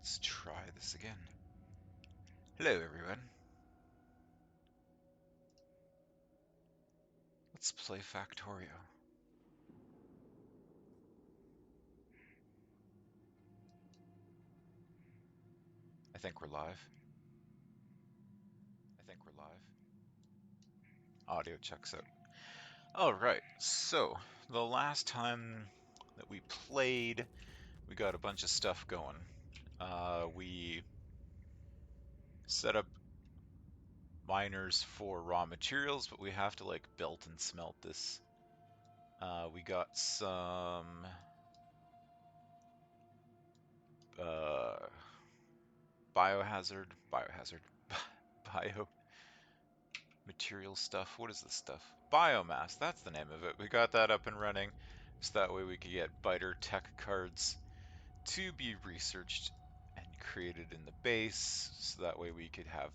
Let's try this again. Hello, everyone. Let's play Factorio. I think we're live. Audio checks out. Alright, so the last time that we played, we got a bunch of stuff going. We set up miners for raw materials, but we have to like belt and smelt this. We got some biohazard, bio material stuff. What is this stuff? Biomass, that's the name of it. We got that up and running, so that way we could get biter tech cards to be researched and created in the base, so that way we could have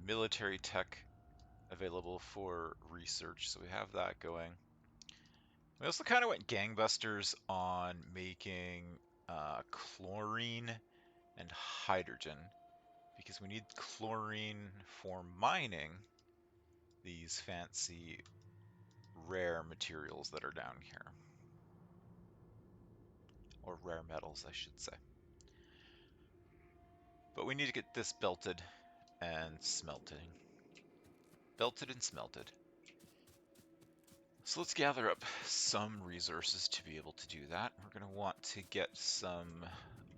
military tech available for research. So we have that going. We also kind of went gangbusters on making chlorine and hydrogen, because we need chlorine for mining these fancy rare materials that are down here. Or rare metals, I should say. But we need to get this belted and smelted. Belted and smelted. So let's gather up some resources to be able to do that. We're going to want to get some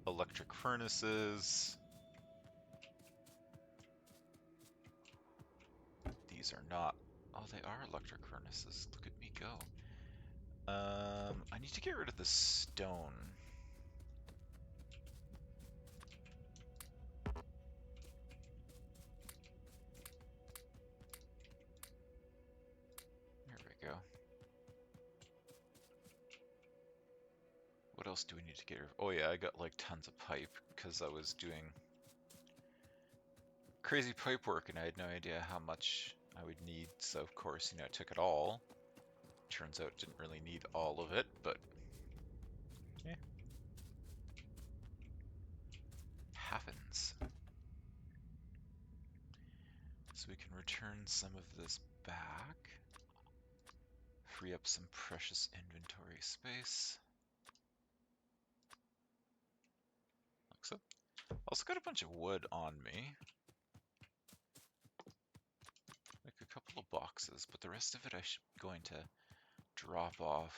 electric furnaces. These are not... Oh, they are electric furnaces. Look at me go. I need to get rid of the stone. There we go. What else do we need to get rid of? Oh yeah, I got like tons of pipe because I was doing crazy pipe work and I had no idea how much I would need. So of course, I took it all. Turns out didn't really need all of it, but yeah, happens. So we can return some of this back, free up some precious inventory space. Like so. Also got a bunch of wood on me. Like a couple of boxes, but the rest of it I'm going to drop off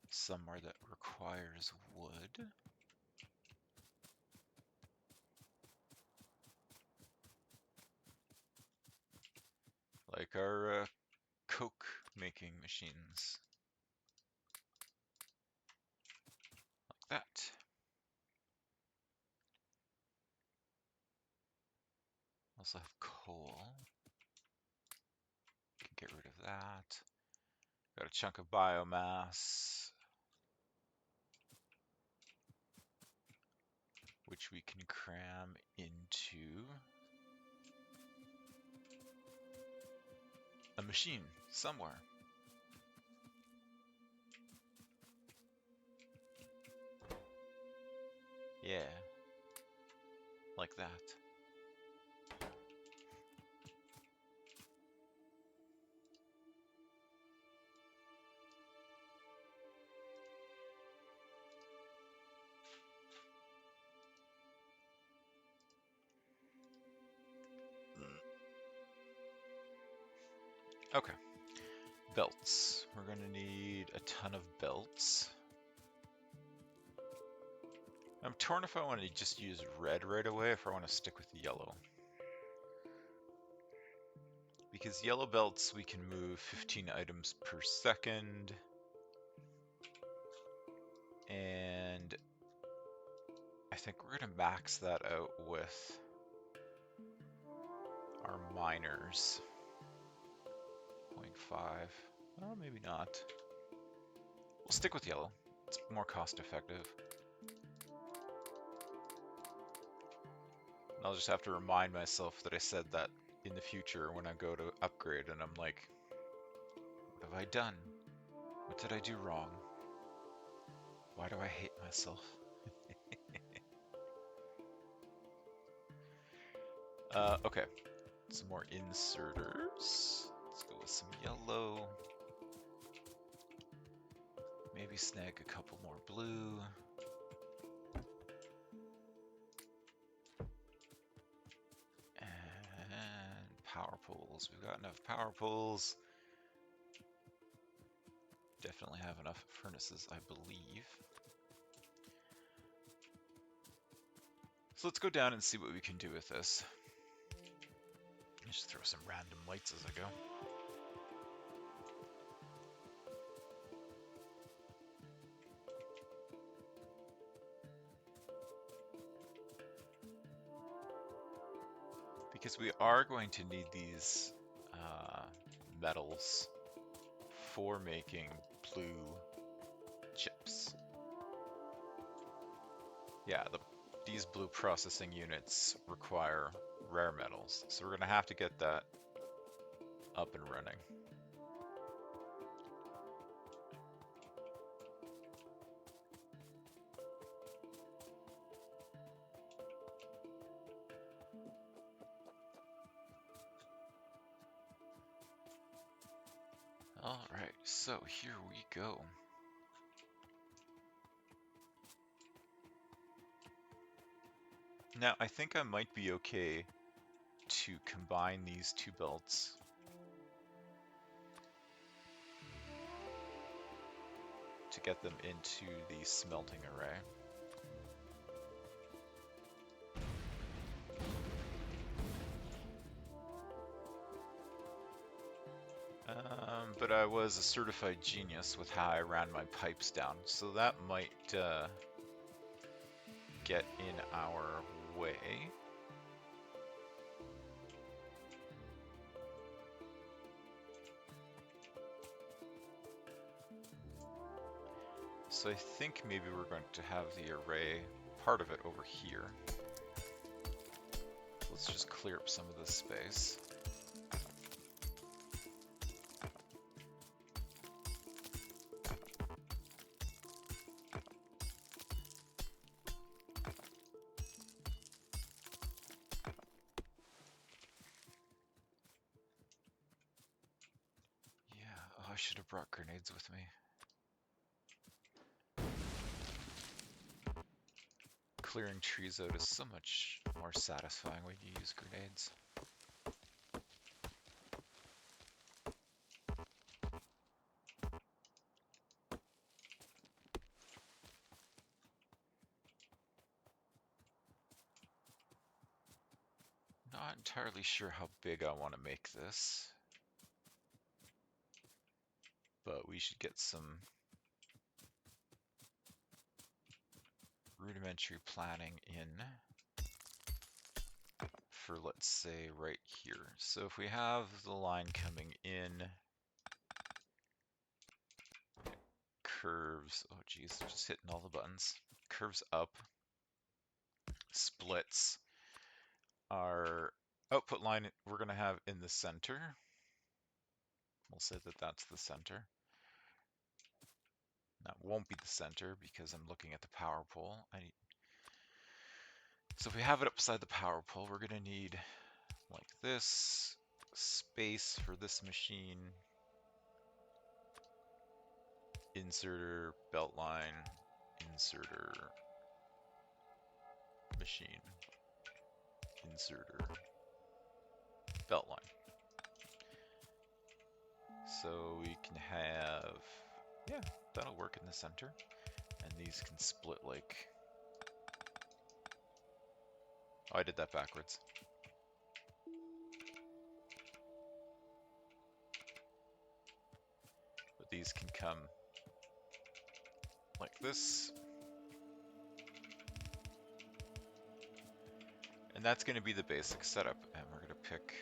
somewhere that requires wood. Like our Coke making machines. Like that. Also have coal. Can get rid of that. Got a chunk of biomass, which we can cram into a machine somewhere. Yeah, like that. Okay, belts. We're gonna need a ton of belts. I'm torn if I want to just use red right away, if I want to stick with yellow. Because yellow belts, we can move 15 items per second. And I think we're going to max that out with our miners. 0.5. Oh, maybe not. We'll stick with yellow. It's more cost effective. I'll just have to remind myself that I said that in the future when I go to upgrade and I'm like, what have I done? What did I do wrong? Why do I hate myself? Okay, some more inserters. Let's go with some yellow. Maybe snag a couple more blue. And power poles. We've got enough power poles. Definitely have enough furnaces, I believe. So let's go down and see what we can do with this. Just throw some random lights as I go. Because we are going to need these metals for making blue chips. Yeah, these blue processing units require rare metals, so we're going to have to get that up and running. Alright, so here we go. Now, I think I might be okay to combine these two belts to get them into the smelting array. But I was a certified genius with how I ran my pipes down, so that might get in our way. So I think maybe we're going to have the array, part of it over here. Let's just clear up some of this space. Yeah, oh, I should have brought grenades with me. Clearing trees out is so much more satisfying when you use grenades. Not entirely sure how big I want to make this, but we should get some rudimentary planning in for, let's say, right here. So if we have the line coming in, curves, oh geez, just hitting all the buttons, curves up, splits, our output line we're going to have in the center. We'll say that that's the center. That won't be the center because I'm looking at the power pole. So if we have it up beside the power pole, we're going to need like this space for this machine, inserter, belt line, inserter, machine, inserter, belt line. So we can have, yeah, that'll work in the center. And these can split like, oh, I did that backwards. But these can come like this. And that's going to be the basic setup. And we're going to pick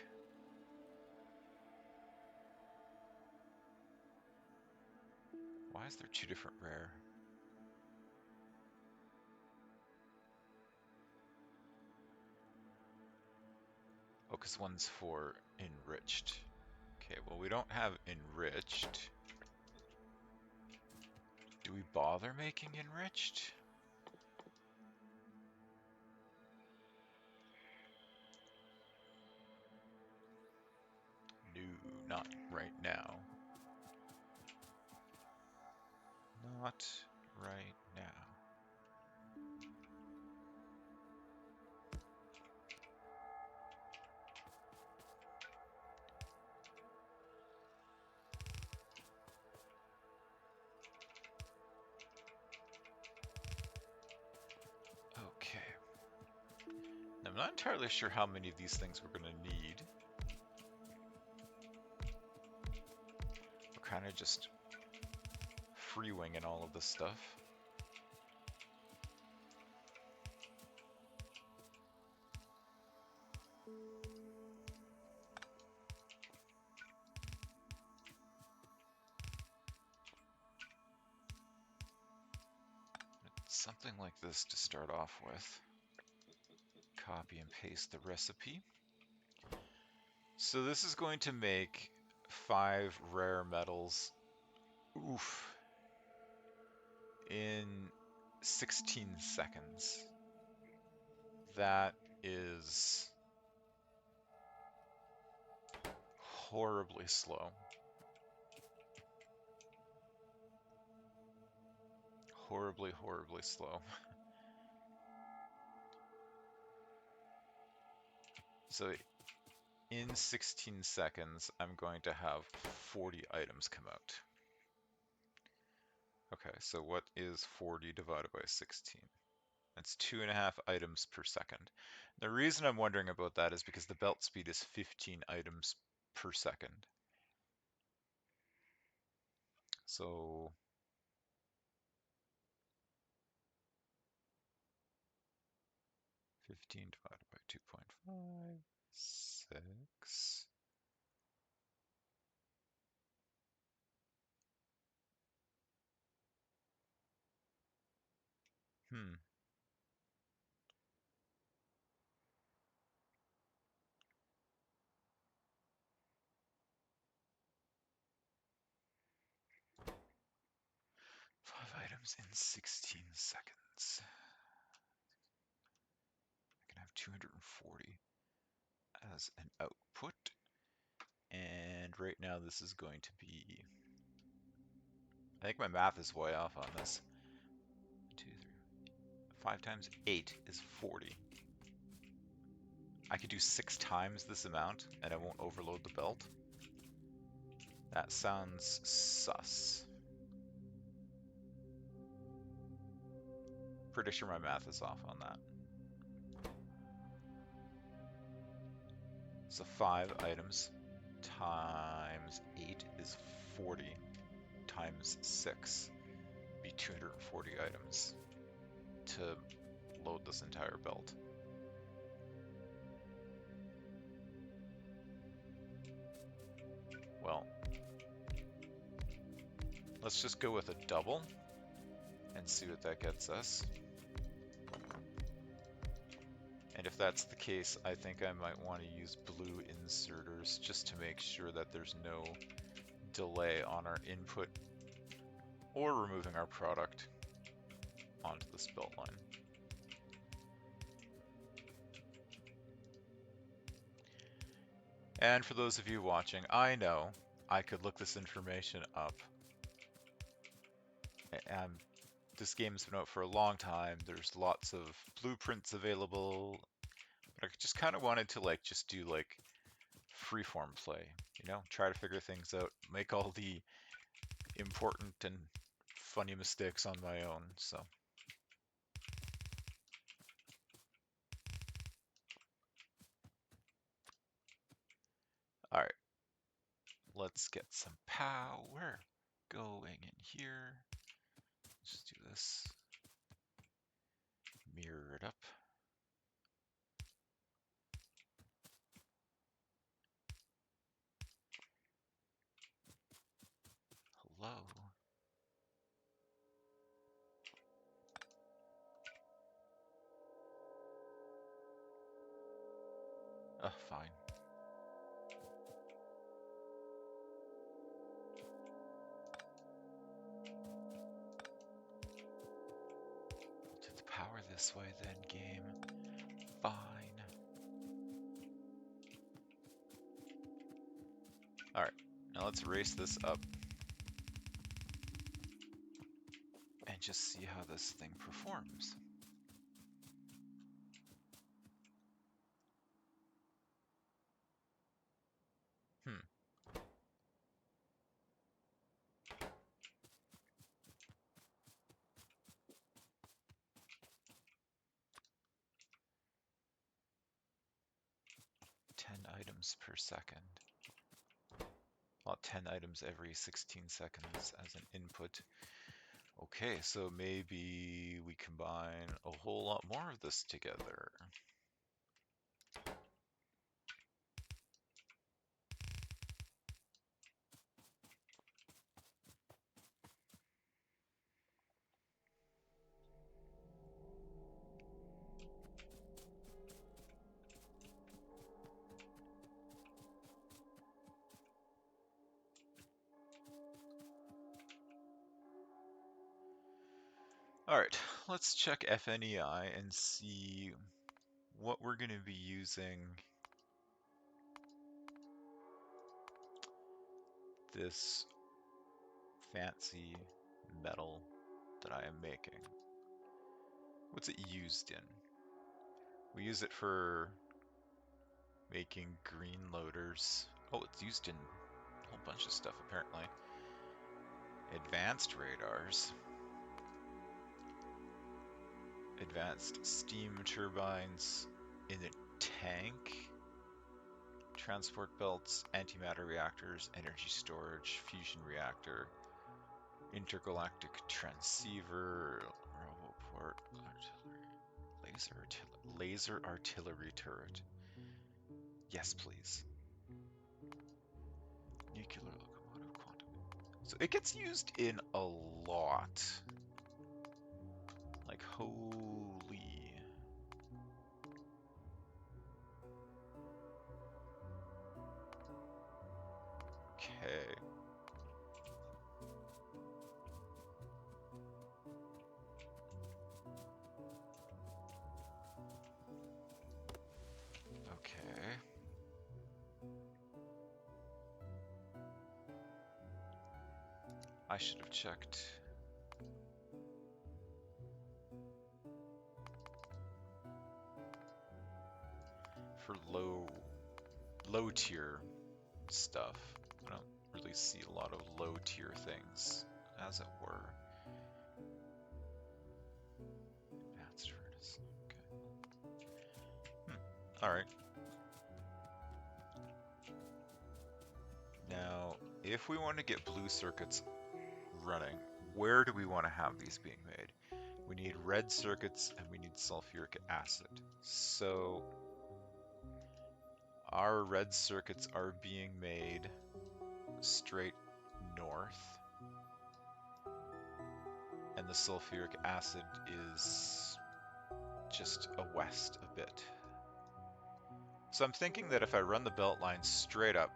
why is there two different rare? Oh, because one's for enriched. Okay, well we don't have enriched. Do we bother making enriched? No, not right now. Not right now. Okay. I'm not entirely sure how many of these things we're going to need. We're kind of just free-winging all of this stuff. Something like this to start off with. Copy and paste the recipe. So this is going to make 5 rare metals, oof, in 16 seconds. That is horribly slow. Horribly, horribly slow. So in 16 seconds, I'm going to have 40 items come out. Okay, so what is 40 divided by 16? That's 2.5 items per second. The reason I'm wondering about that is because the belt speed is 15 items per second. So 15 divided by 2.5, 6. Hmm. Five items in 16 seconds. I can have 240 as an output. And right now this is going to be, I think my math is way off on this. 2, 3, 5 times 8 is 40. I could do 6 times this amount and I won't overload the belt. That sounds sus. Pretty sure my math is off on that. So 5 items times 8 is 40 times 6 be 240 items to load this entire belt. Well, let's just go with a double and see what that gets us. And if that's the case, I think I might want to use blue inserters just to make sure that there's no delay on our input or removing our product onto this belt line. And for those of you watching, I know I could look this information up. And this game's been out for a long time. There's lots of blueprints available. But I just kind of wanted to just do freeform play, try to figure things out, make all the important and funny mistakes on my own. So all right, let's get some power going in here. Let's do this. Mirror it up. Hello. Fine. this way then, game. Fine. Alright, now let's race this up and just see how this thing performs. Hmm. Ten items per second. Well, 10 items every 16 seconds as an input. Okay, so maybe we combine a whole lot more of this together. Alright, let's check FNEI and see what we're going to be using this fancy metal that I am making. What's it used in? We use it for making green loaders. Oh, it's used in a whole bunch of stuff apparently. Advanced radars. Advanced steam turbines in a tank. Transport belts, antimatter reactors, energy storage, fusion reactor, intergalactic transceiver, roboport, laser artillery turret. Yes, please. Nuclear locomotive quantum. So it gets used in a lot. Like, holy. Okay. Okay. I should have checked. For low tier stuff. I don't really see a lot of low tier things, as it were. Advanced furnace. Okay. Alright. Now, if we want to get blue circuits running, where do we want to have these being made? We need red circuits and we need sulfuric acid. So our red circuits are being made straight north, and the sulfuric acid is just a west a bit. So I'm thinking that if I run the belt line straight up,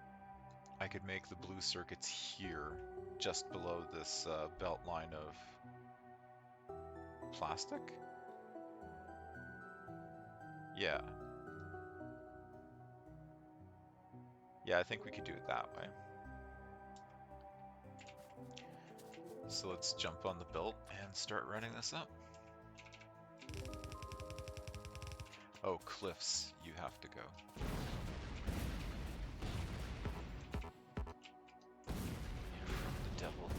I could make the blue circuits here, just below this belt line of plastic? Yeah. Yeah, I think we could do it that way. So let's jump on the belt and start running this up. Oh, cliffs, you have to go. You're from the devil.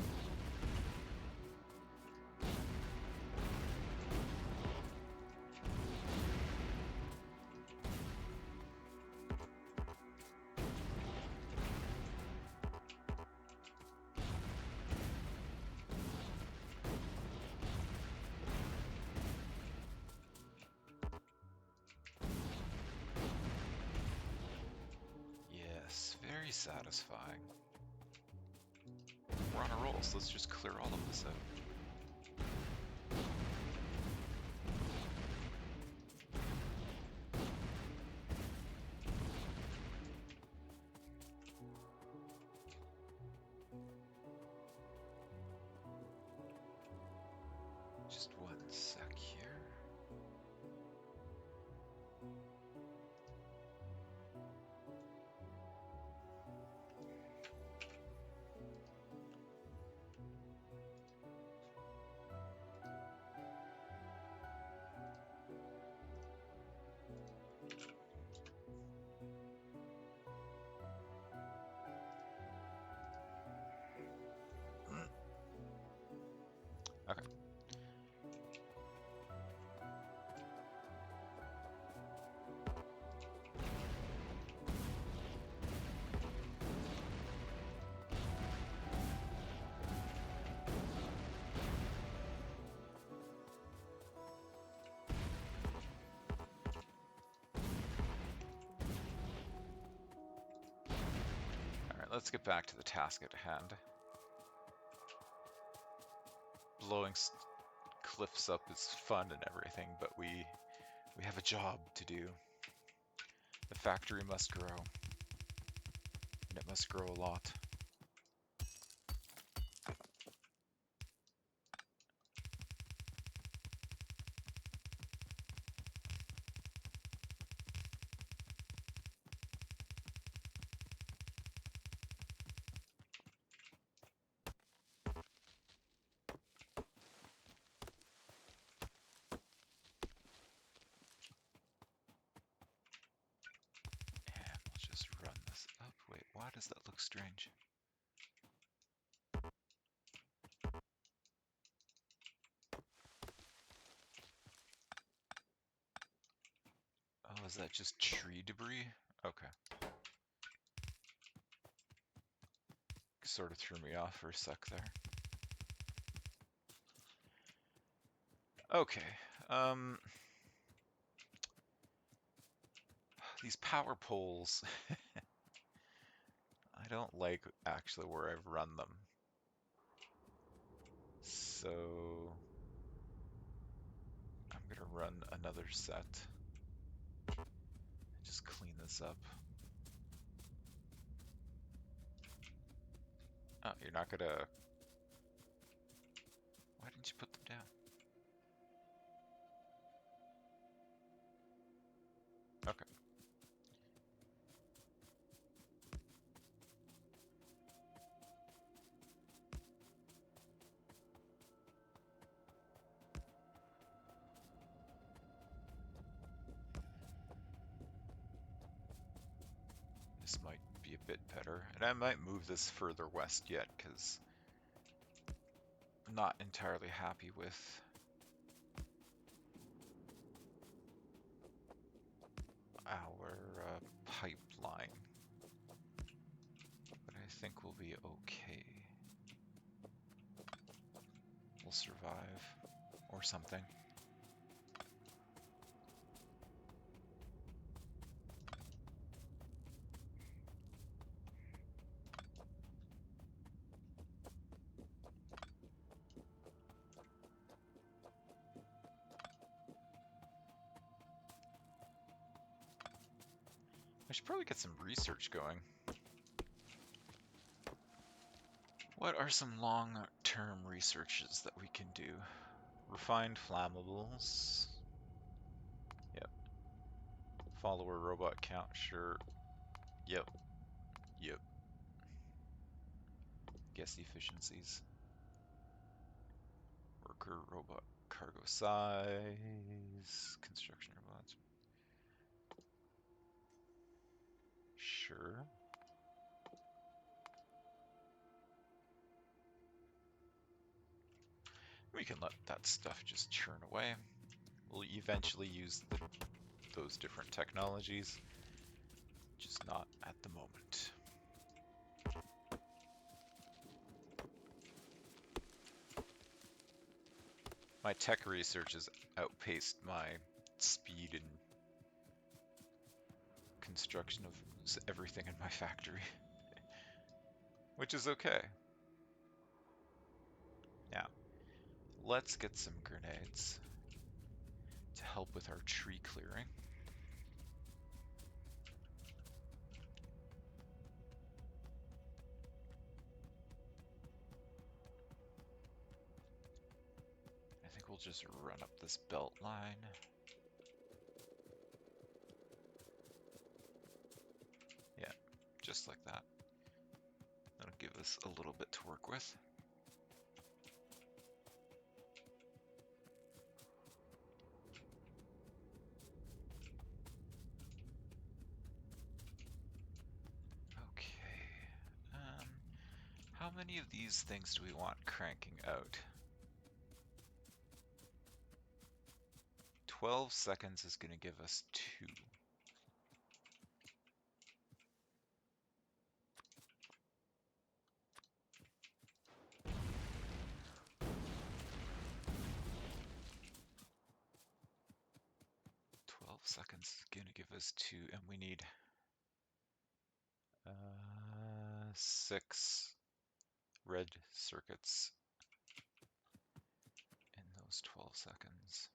Yes, very satisfying. We're on a roll, so let's just clear all of this out. Just one sec here. Okay. Alright, let's get back to the task at hand. Blowing cliffs up is fun and everything, but we have a job to do. The factory must grow, and it must grow a lot. And we'll just run this up. Wait, why does that look strange? Oh, is that just tree debris? Okay. Sort of threw me off for a sec there. Okay. These power poles, I don't like actually where I've run them. So I'm gonna run another set. Just clean this up. Oh, you're not gonna... Why didn't you put them down? Okay. This might be a bit better. And I might move this further west yet, because I'm not entirely happy with our pipeline. But I think we'll be okay. We'll survive. Or something. I should probably get some research going. What are some long-term researches that we can do? Refined flammables. Yep. Follower robot count, sure. Yep. Yep. Guess efficiencies. Worker robot cargo size. Construction robots. Sure. We can let that stuff just churn away. We'll eventually use those different technologies, just not at the moment. My tech research has outpaced my speed and construction of everything in my factory, which is okay. Now, let's get some grenades to help with our tree clearing. I think we'll just run up this belt line. Yeah, just like that. That'll give us a little bit to work with. Okay. How many of these things do we want cranking out? 12 seconds is going to give us 2. Seconds is going to give us 2, and we need 6 red circuits in those 12 seconds.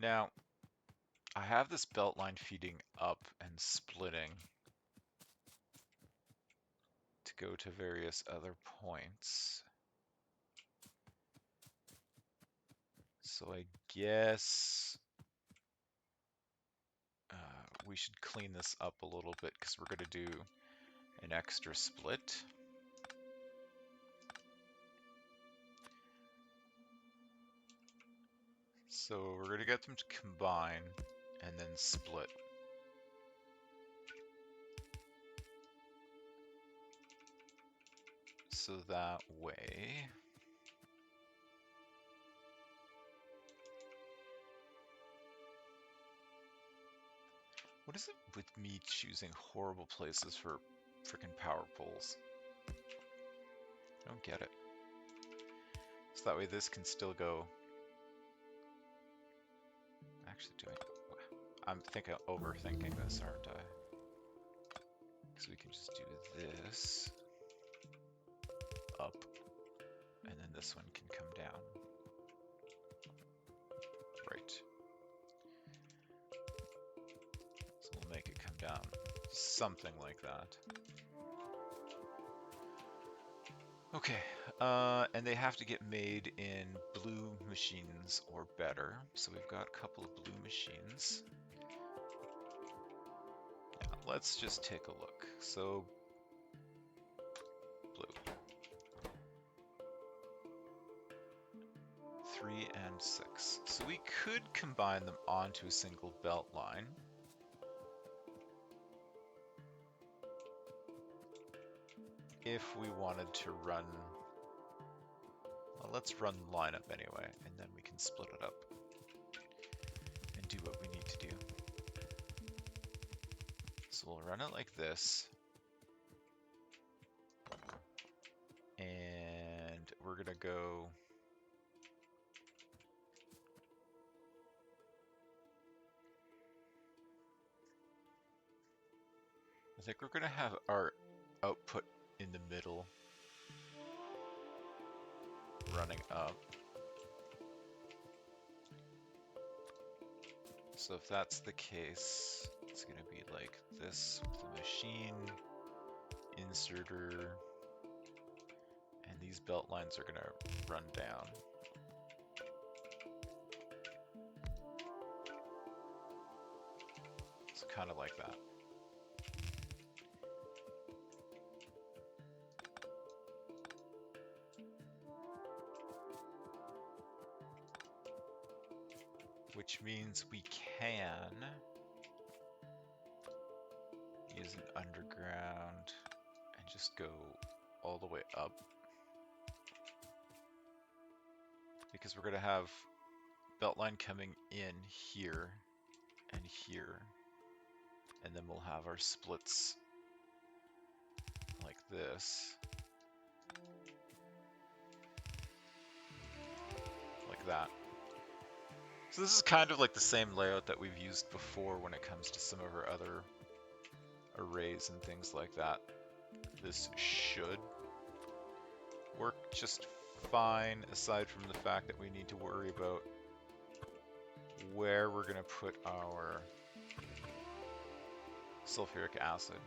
Now, I have this belt line feeding up and splitting to go to various other points. So I guess we should clean this up a little bit because we're going to do an extra split. So we're going to get them to combine and then split. So that way, what is it with me choosing horrible places for freaking power poles? I don't get it. So that way this can still go. Actually, I'm overthinking this, aren't I? Because we can just do this up, and then this one can come down. Right. So we'll make it come down something like that. Okay, and they have to get made in blue machines or better. So we've got a couple of blue machines. Now, let's just take a look. So, blue. 3 and 6. So we could combine them onto a single belt line. If we wanted to run, well, let's run the lineup anyway, and then we can split it up and do what we need to do. So we'll run it like this, and we're gonna go I think we're gonna have our output in the middle running up. So if that's the case, it's going to be like this with the machine, inserter, and these belt lines are going to run down. It's kind of like that. Which means we can use an underground and just go all the way up. Because we're going to have beltline coming in here and here. And then we'll have our splits like this. Like that. So this is kind of like the same layout that we've used before when it comes to some of our other arrays and things like that. This should work just fine, aside from the fact that we need to worry about where we're going to put our sulfuric acid.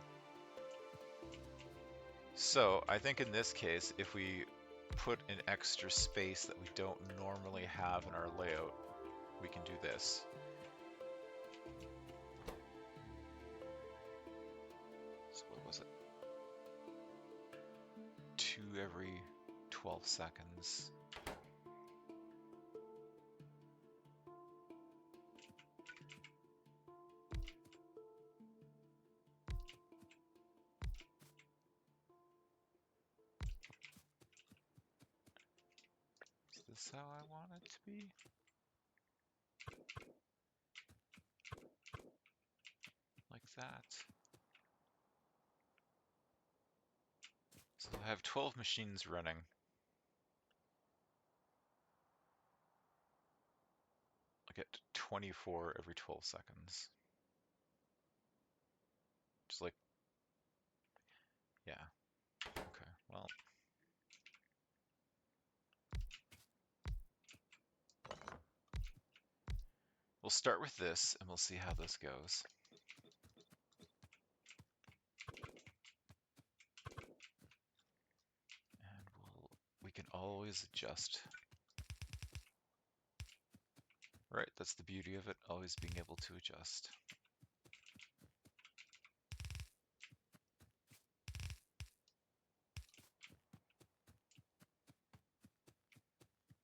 So I think in this case, if we put an extra space that we don't normally have in our layout, we can do this. So what was it? 2 every 12 seconds. Is this how I want it to be? that. So I have 12 machines running. I get 24 every 12 seconds. Just like, yeah. Okay, well. We'll start with this and we'll see how this goes. And we can always adjust. Right, that's the beauty of it, always being able to adjust.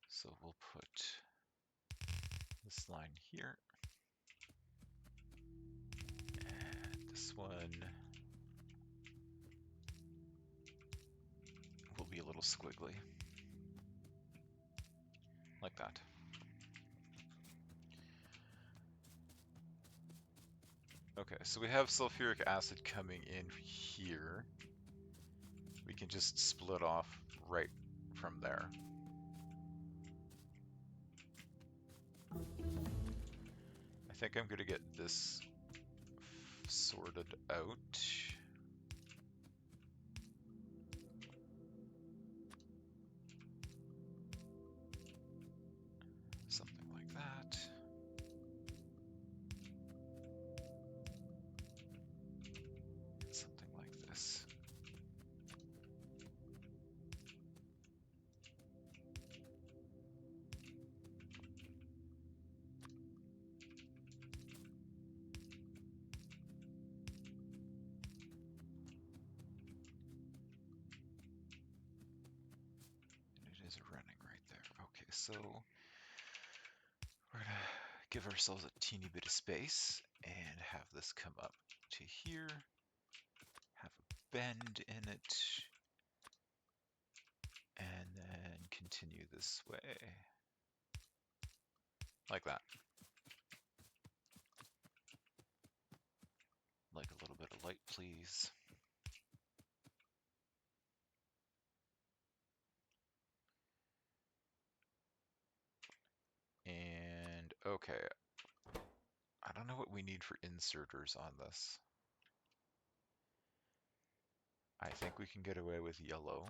So we'll put this line here. And this one will be a little squiggly. Like that. Okay, so we have sulfuric acid coming in here. We can just split off right from there. I think I'm going to get this sorted out. Something like that. Something like this. It is running right there. Okay, so we're gonna give ourselves a teeny bit of space and have this come up to here, have a bend in it, and then continue this way, like that. Like a little bit of light, please. And okay, I don't know what we need for inserters on this. I think we can get away with yellow.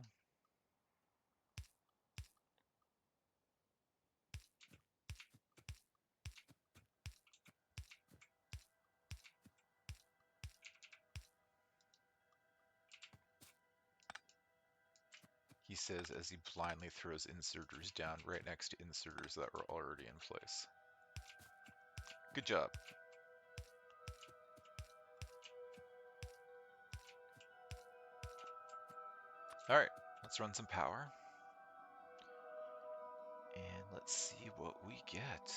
He says as he blindly throws inserters down right next to inserters that were already in place. Good job. All right, let's run some power. And let's see what we get.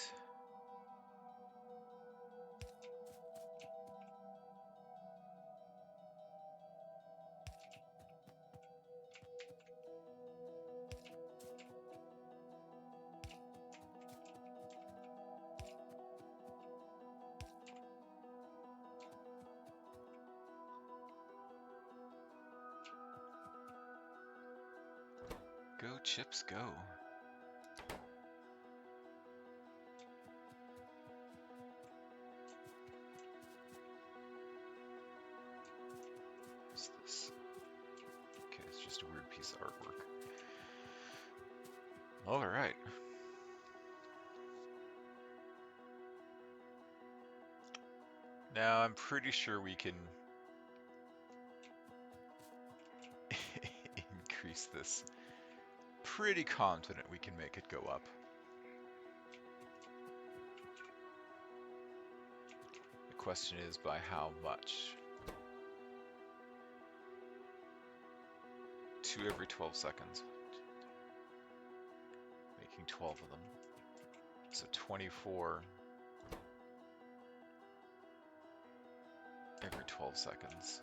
Go, chips, go. What's this? Okay, it's just a weird piece of artwork. All right. Now I'm pretty sure we can increase this. Pretty confident we can make it go up. The question is by how much? 2 every 12 seconds. Making 12 of them. So 24 every 12 seconds.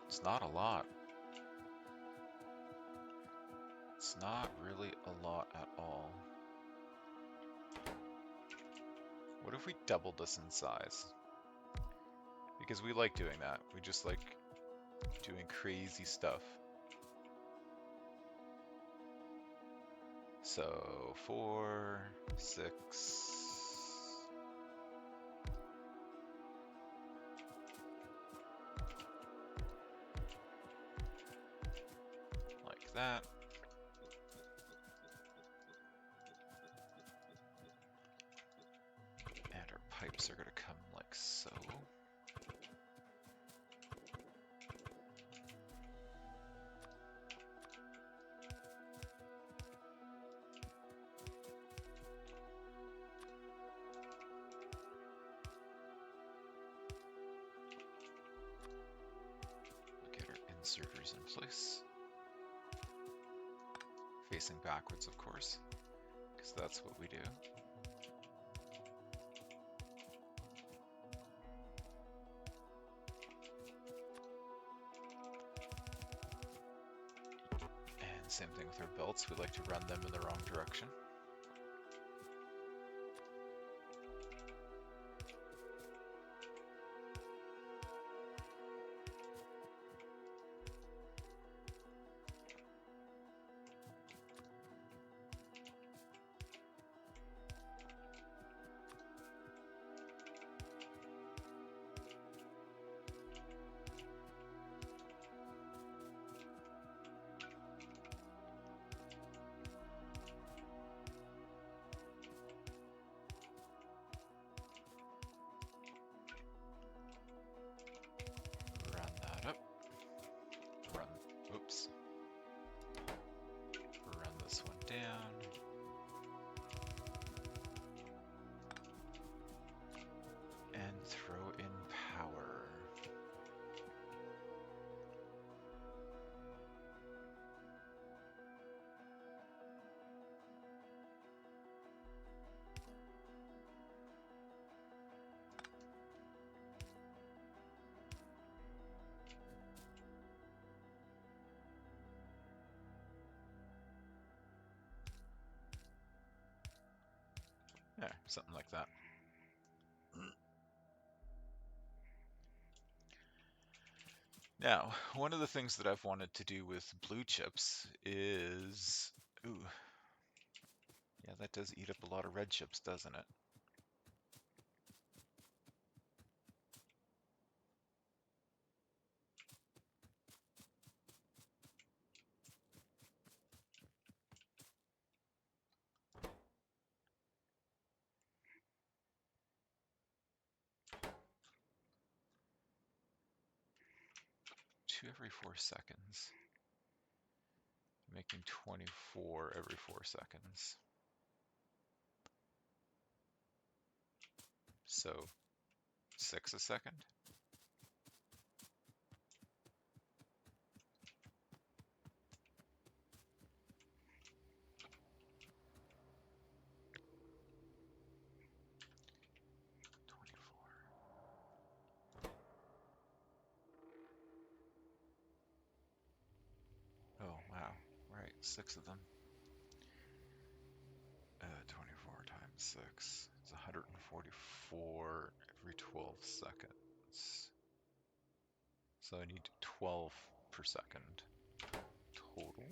It's not a lot. It's not really a lot at all. What if we doubled this in size? Because we like doing that. We just like doing crazy stuff. So 4, 6. Like that. And our pipes are going to come like so. Get our inserters in place. Facing backwards, of course, because that's what we do. And same thing with our belts. We like to run them in the wrong direction. Run that up. Run, oops. Run this one down. And throw in power. Yeah, something like that. Now, one of the things that I've wanted to do with blue chips is... Ooh. Yeah, that does eat up a lot of red chips, doesn't it? Two every 4 seconds. Making 24 every 4 seconds. So 6 a second? Oh, wow. Right, 6 of them. 24 times 6 is 144 every 12 seconds. So I need 12 per second total.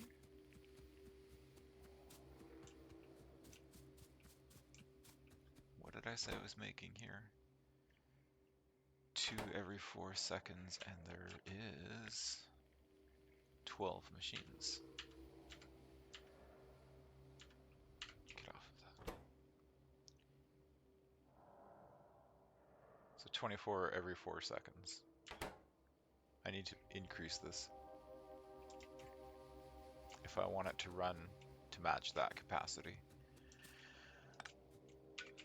What did I say I was making here? 2 every 4 seconds, and there is 12 machines. Get off of that. So 24 every 4 seconds. I need to increase this if I want it to run to match that capacity.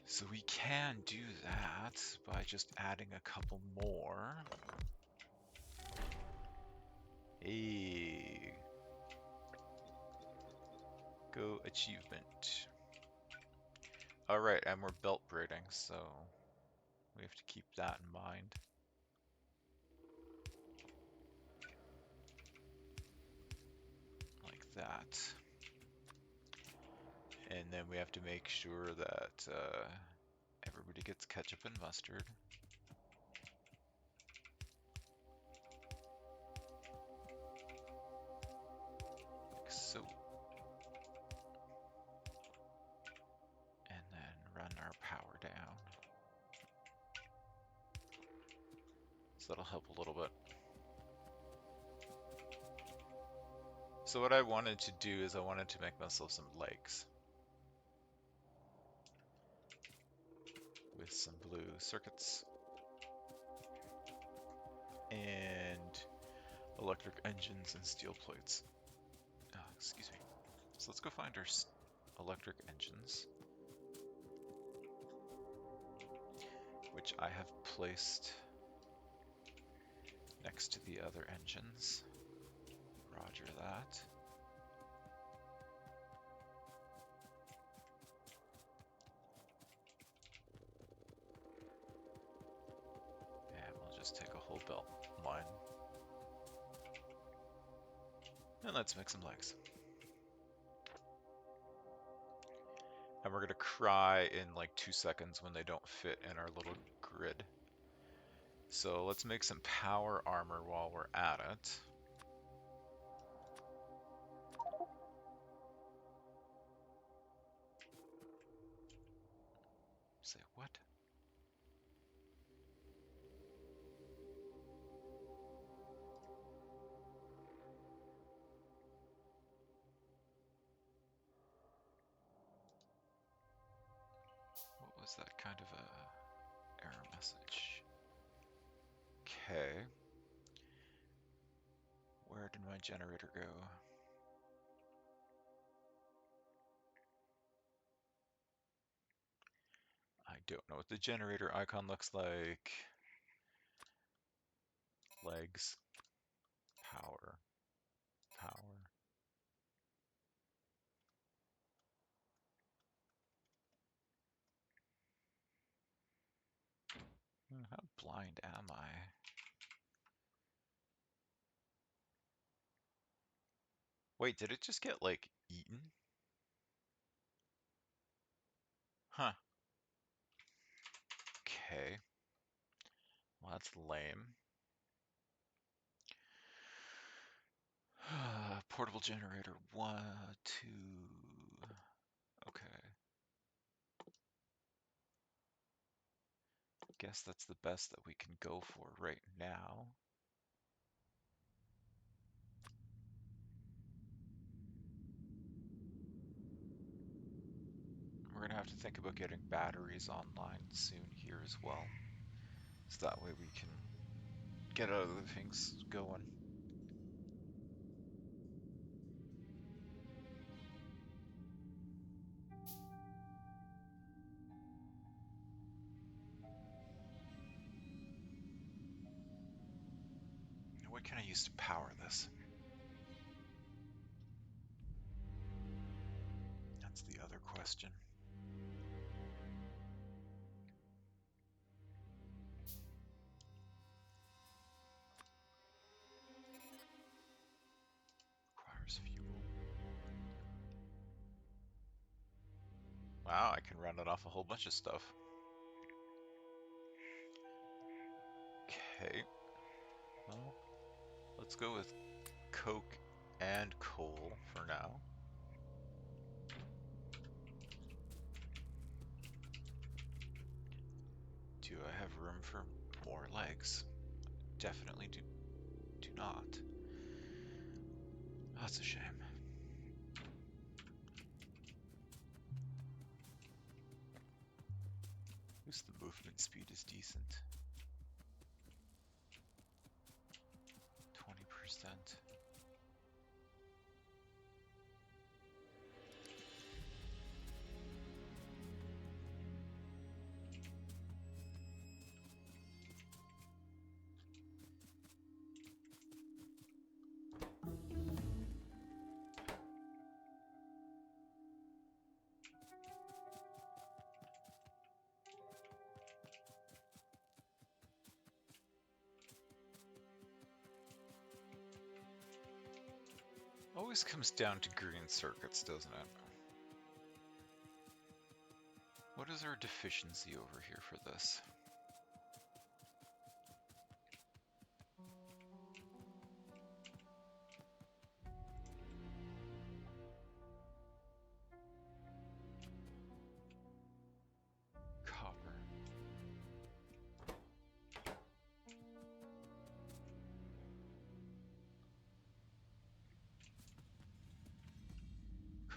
So we can do that by just adding a couple more. Hey, go achievement. All right, and we're belt braiding, so we have to keep that in mind. Like that. And then we have to make sure that Everybody gets ketchup and mustard. Like so. And then run our power down. So that'll help a little bit. So what I wanted to do is I wanted to make myself some legs. With some blue circuits. And electric engines and steel plates. Excuse me. So let's go find our electric engines, which I have placed next to the other engines. Roger that. And we'll just take a whole belt line. And let's make some legs. And we're going to cry in like 2 seconds when they don't fit in our little grid. So let's make some power armor while we're at it. Say what? What was that kind of a error message? Okay. Where did my generator go? I don't know what the generator icon looks like. Legs. Power. Power. How blind am I? Wait, did it just get, like, eaten? Huh. Okay. Well, that's lame. Portable generator, 1, 2. Okay. Guess that's the best that we can go for right now. We're gonna have to think about getting batteries online soon here as well. So that way we can get other things going. What can I use to power this? That's the other question. Requires fuel. Wow, I can run it off a whole bunch of stuff. Okay. Well, let's go with coke and coal for now. Do I have room for more legs? Definitely do not. That's a shame. At least the movement speed is decent. 20%. Always comes down to green circuits, doesn't it? What is our deficiency over here for this? Copper.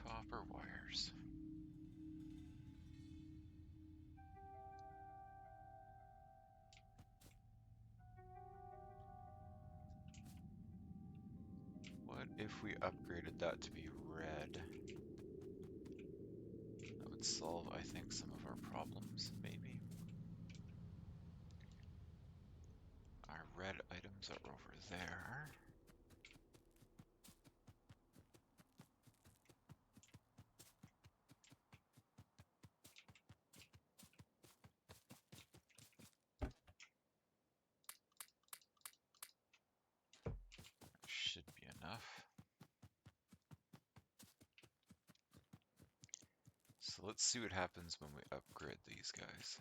Copper wires. What if we upgraded that to be red? That would solve, I think, some of our problems, maybe. Our red items are over there. Should be enough. So let's see what happens when we upgrade these guys.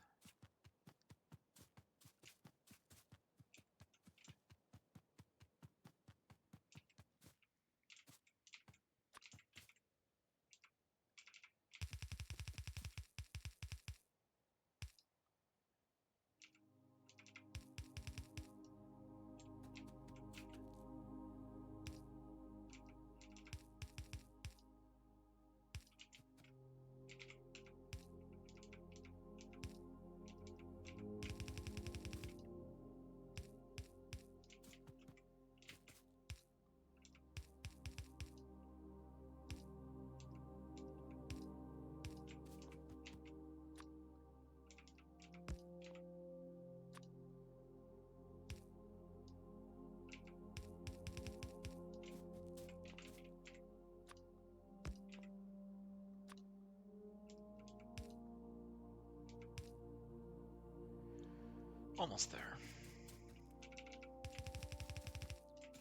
Almost there.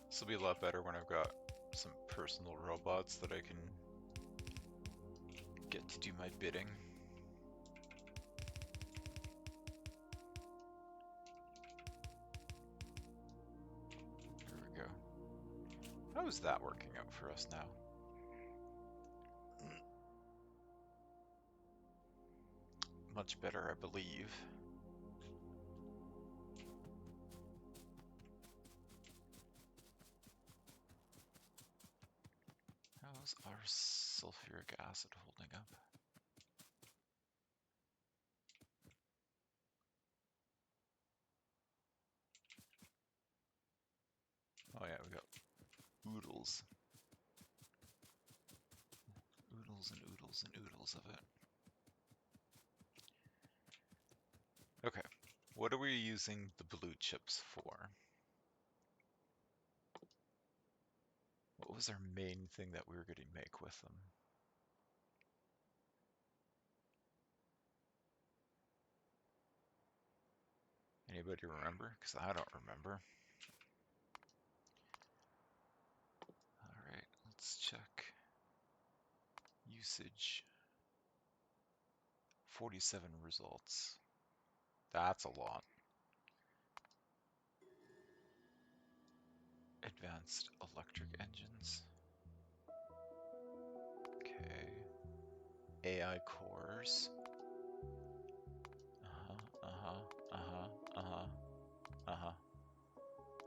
This will be a lot better when I've got some personal robots that I can get to do my bidding. There we go. How is that working out for us now? Much better, I believe. How's our sulfuric acid holding up? Oh yeah, we got oodles. Oodles and oodles and oodles of it. Okay, what are we using the blue chips for? What was our main thing that we were going to make with them? Anybody remember? Because I don't remember. Alright, let's check. Usage. 47 results. That's a lot. Advanced electric engines. Okay. AI cores. Uh-huh.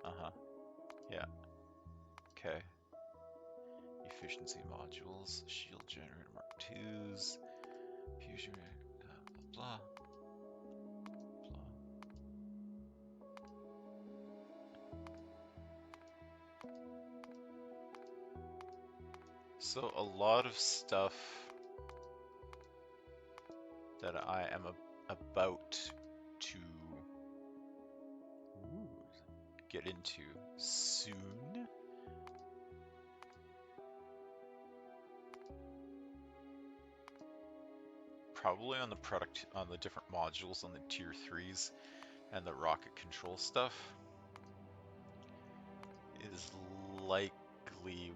Uh-huh. Yeah. Okay. Efficiency modules, shield generator Mark IIs, fusion, blah, blah, blah. So a lot of stuff that I am about to get into soon. Probably on the different modules on the tier 3s and the rocket control stuff is likely,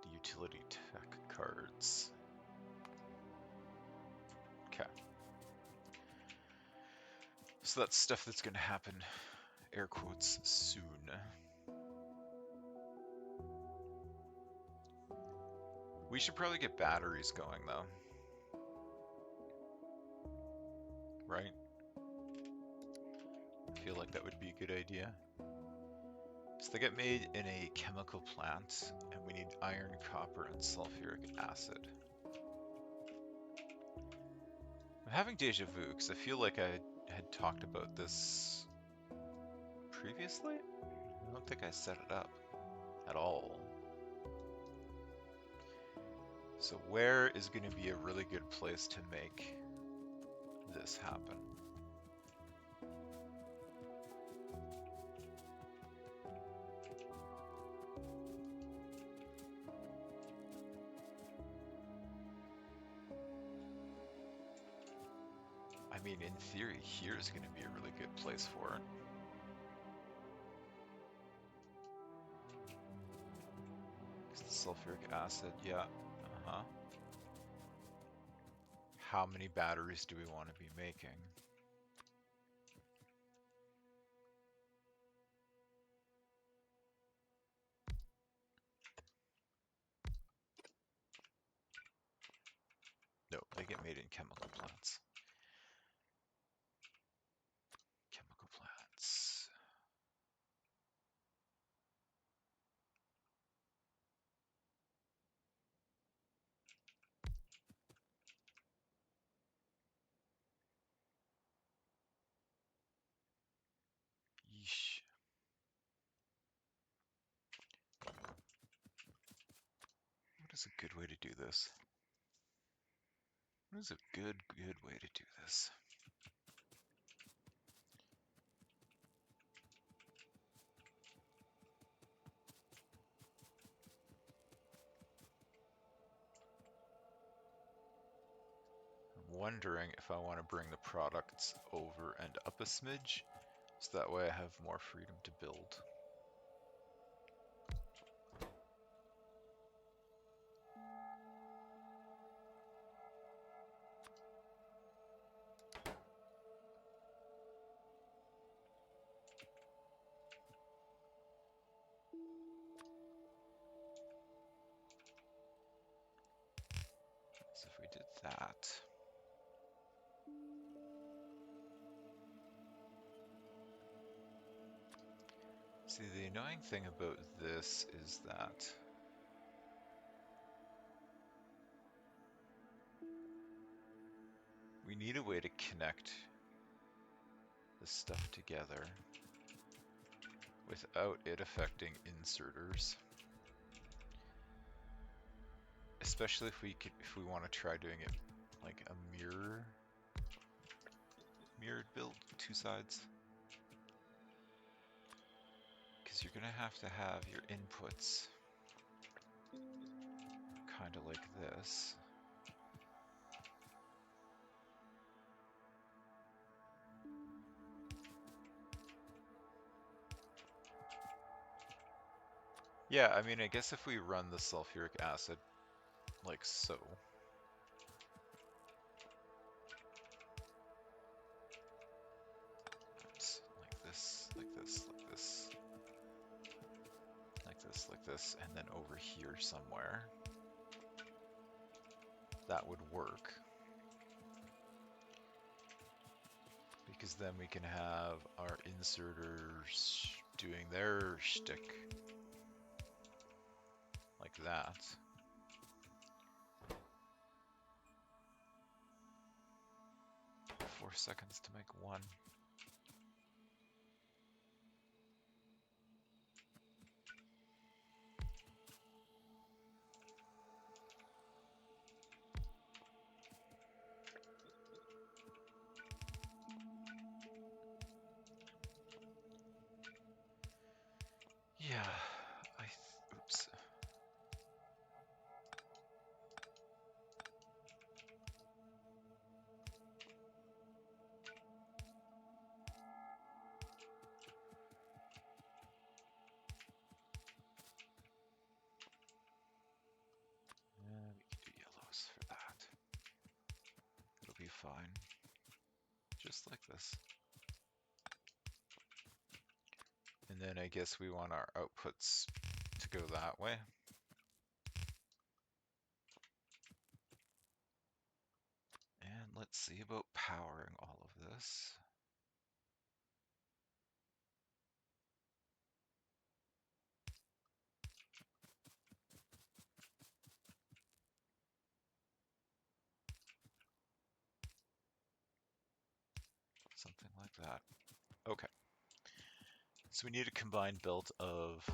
the utility tech cards. Okay. So that's stuff that's going to happen, air quotes, soon. We should probably get batteries going, though. Right? I feel like that would be a good idea. So they get made in a chemical plant, and we need iron, copper, and sulfuric acid. I'm having deja vu, because I feel like I had talked about this previously? I don't think I set it up at all. So where is going to be a really good place to make this happen? I mean, in theory, here is going to be a really good place for it. The sulfuric acid, yeah. Uh-huh. How many batteries do we want to be making? No, they get made in chemical plants. Chemical plants. Yeesh. What is a good way to do this? What is a good way to do this? I'm wondering if I want to bring the products over and up a smidge, so that way I have more freedom to build. So if we did that, see, the annoying thing about this is that we need a way to connect this stuff together without it affecting inserters. Especially if we want to try doing it like a mirrored build, two sides. Because you're gonna have to have your inputs kind of like this. Yeah, I mean, I guess if we run the sulfuric acid like so. Oops, like this, like this, like this. Like this, like this, and then over here somewhere. That would work. Because then we can have our inserters doing their shtick. Like that. Four seconds to make one. Yeah, oops. We can do yellows for that. It'll be fine. Just like this. And then I guess we want our outputs to go that way. And let's see about powering all of this. Something like that. Okay. So we need a combined build of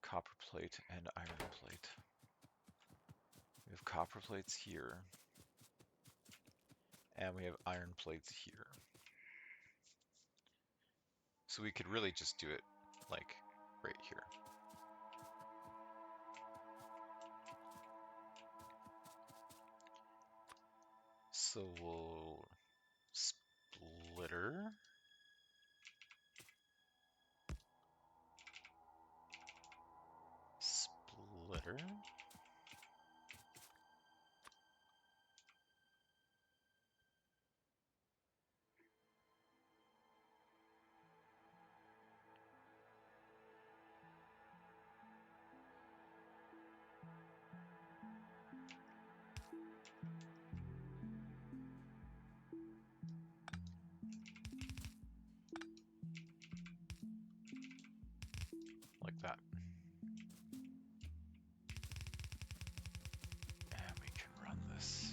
copper plate and iron plate. We have copper plates here, and we have iron plates here. So we could really just do it like right here. So we'll splitter. Splitter. Like that. And we can run this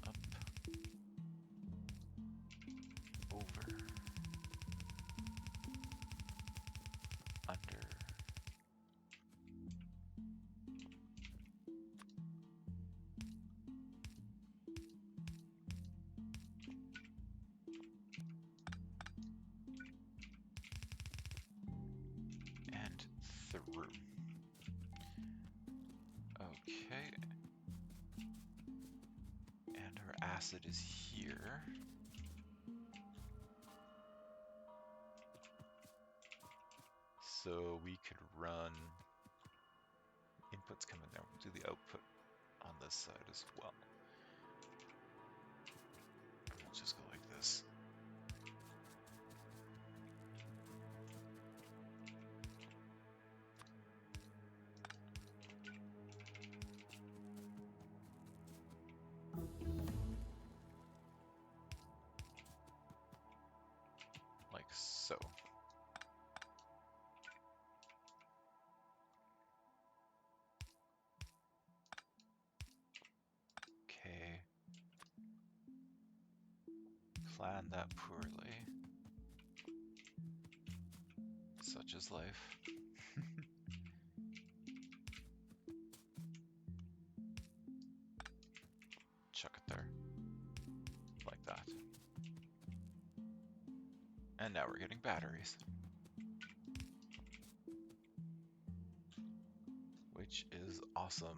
up, over, under, and through. Okay. And our acid is here. So we could run inputs come in there. We'll do the output on this side as well. We'll just go like this. Like so. Okay. Plan that poorly. Such is life. Chuck it there. Like that. And now we're getting batteries. Which is awesome.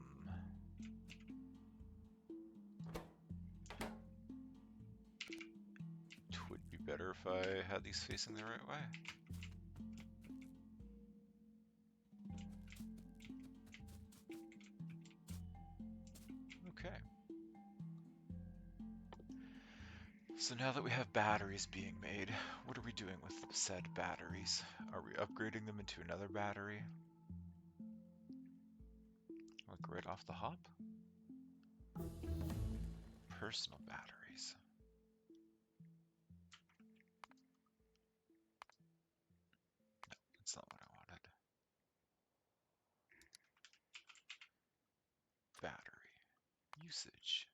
It would be better if I had these facing the right way. Okay. So now that we have batteries being made, what are we doing with said batteries? Are we upgrading them into another battery? Like right off the hop? Personal batteries. No, that's not what I wanted. Battery usage.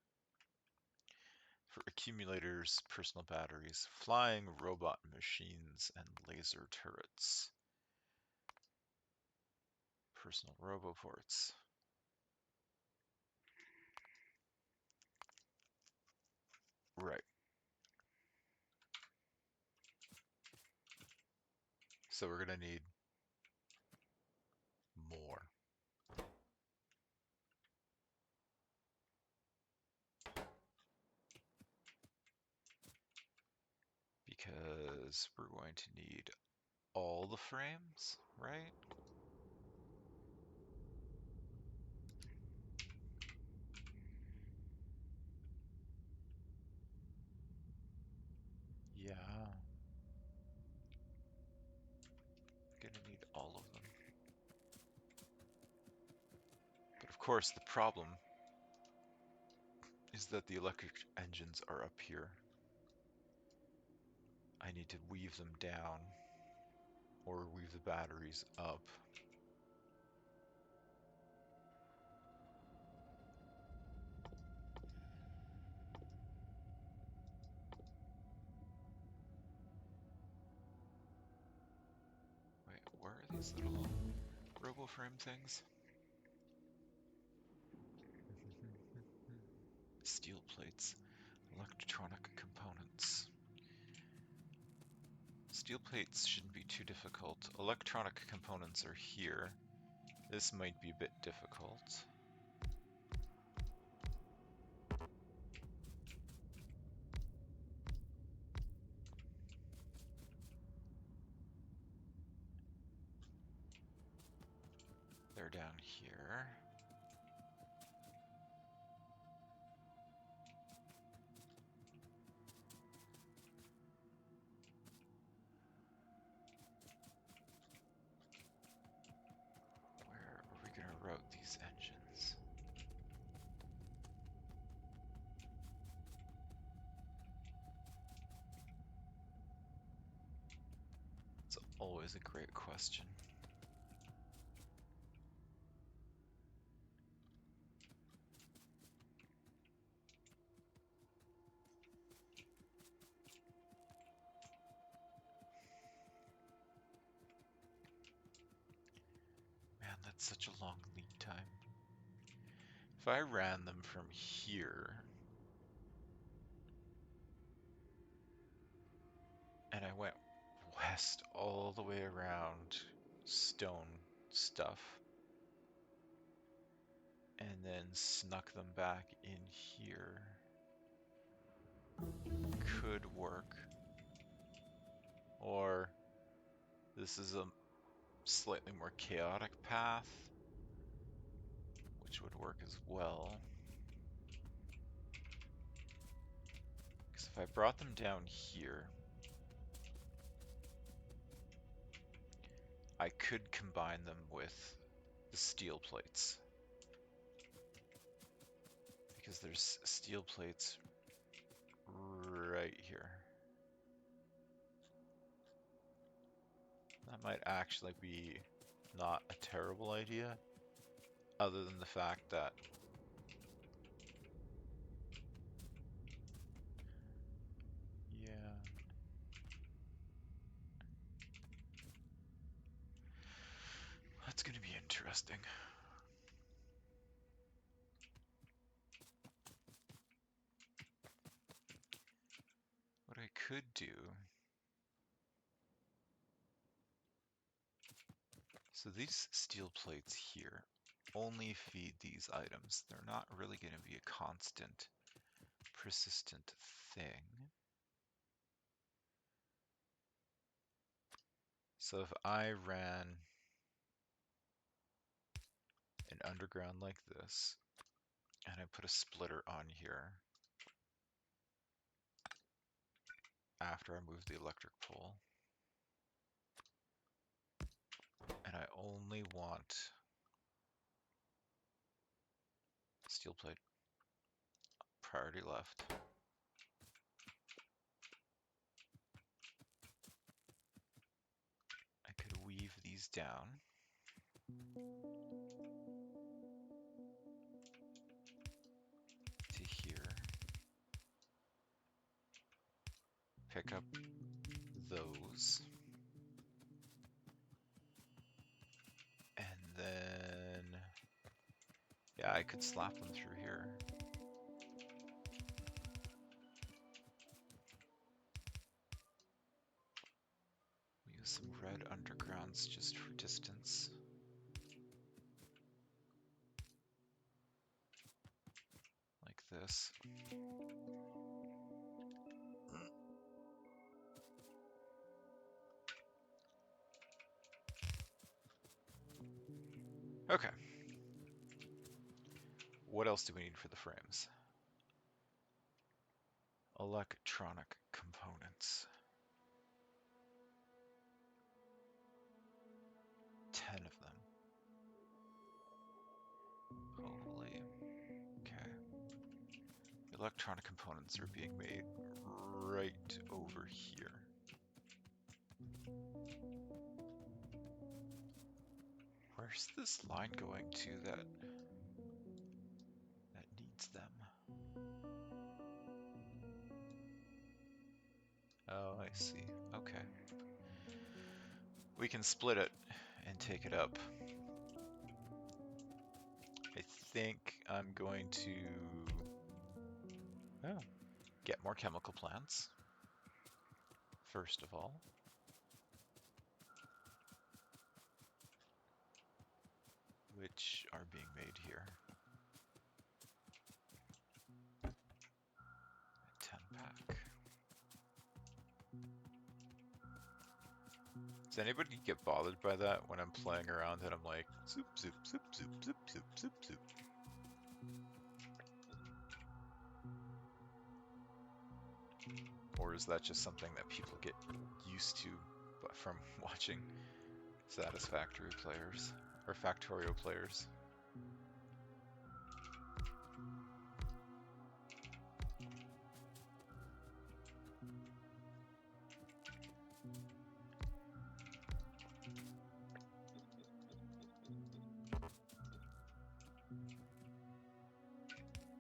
For accumulators, personal batteries, flying robot machines, and laser turrets. Personal roboports. Right. So we're going to need more. Because we're going to need all the frames, right? course, the problem is that the electric engines are up here. I need to weave them down or weave the batteries up. Wait, where are these little robo-frame things? Steel plates, electronic components. Steel plates shouldn't be too difficult. Electronic components are here. This might be a bit difficult. They're down here. Where are we going to route these engines? It's always a great question. Man, that's such a long lead time. If I ran them from here, and I went west all the way around stone stuff, and then snuck them back in here, could work. Or this is a slightly more chaotic path, which would work as well. Because if I brought them down here, I could combine them with the steel plates. Because there's steel plates right here. That might actually be not a terrible idea, other than the fact that yeah. That's going to be interesting. What I could do, so these steel plates here only feed these items. They're not really going to be a constant, persistent thing. So if I ran an underground like this, and I put a splitter on here after I move the electric pole, and I only want steel plate, priority left, I could weave these down. To here, pick up those, and then, yeah, I could slap them through here. We use some red undergrounds just for distance. Like this. Okay. What else do we need for the frames? Electronic components. 10 of them. Holy. Okay. Electronic components are being made right over here. Where's this line going to that needs them? Oh, I see. Okay. We can split it and take it up. I think I'm going to get more chemical plants, first of all. Which are being made here. A 10 pack. Does anybody get bothered by that when I'm playing around and I'm like, zoop, zoop, zoop, zoop, zoop, zoop, zoop, zoop? Or is that just something that people get used to from watching Satisfactory players, or Factorio players?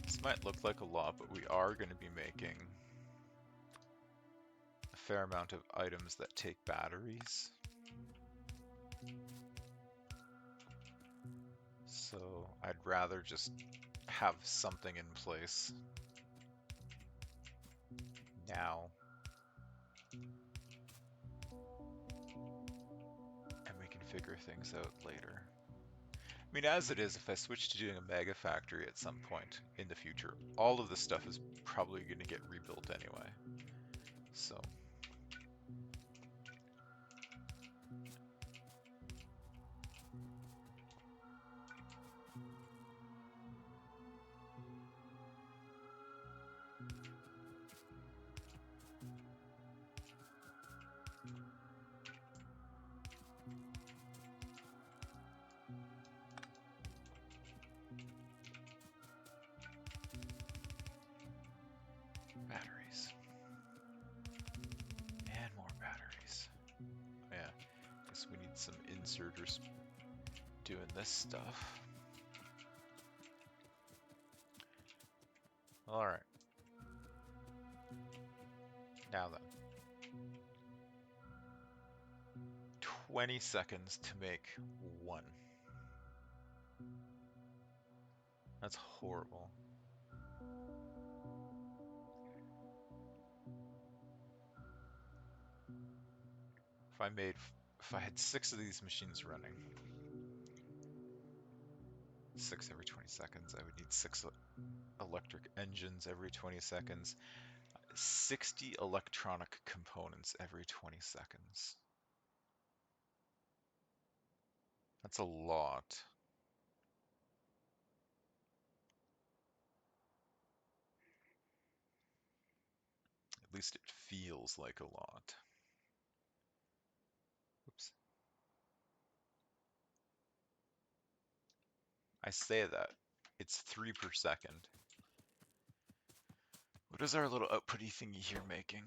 This might look like a lot, but we are going to be making a fair amount of items that take batteries. So I'd rather just have something in place now, and we can figure things out later. I mean, as it is, if I switch to doing a mega factory at some point in the future, all of this stuff is probably going to get rebuilt anyway. So batteries. And more batteries. Yeah, guess we need some inserters doing this stuff. Alright. Now then. 20 seconds to make one. That's horrible. If I had 6 of these machines running, 6 every 20 seconds, I would need 6 electric engines every 20 seconds, 60 electronic components every 20 seconds. That's a lot. At least it feels like a lot. Oops. I say that. It's 3 per second. What is our little outputty thingy here making?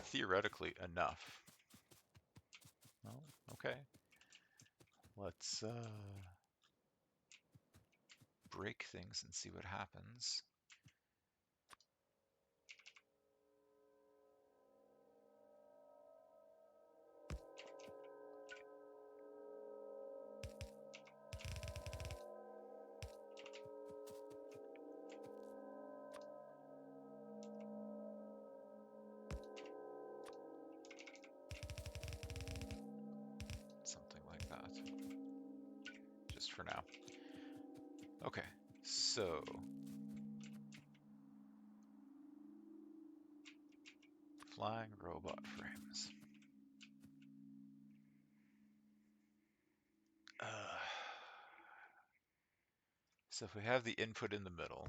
Theoretically enough. Oh, okay. Let's break things and see what happens. Something like that. Just for now. Okay, so flying robot frames. So if we have the input in the middle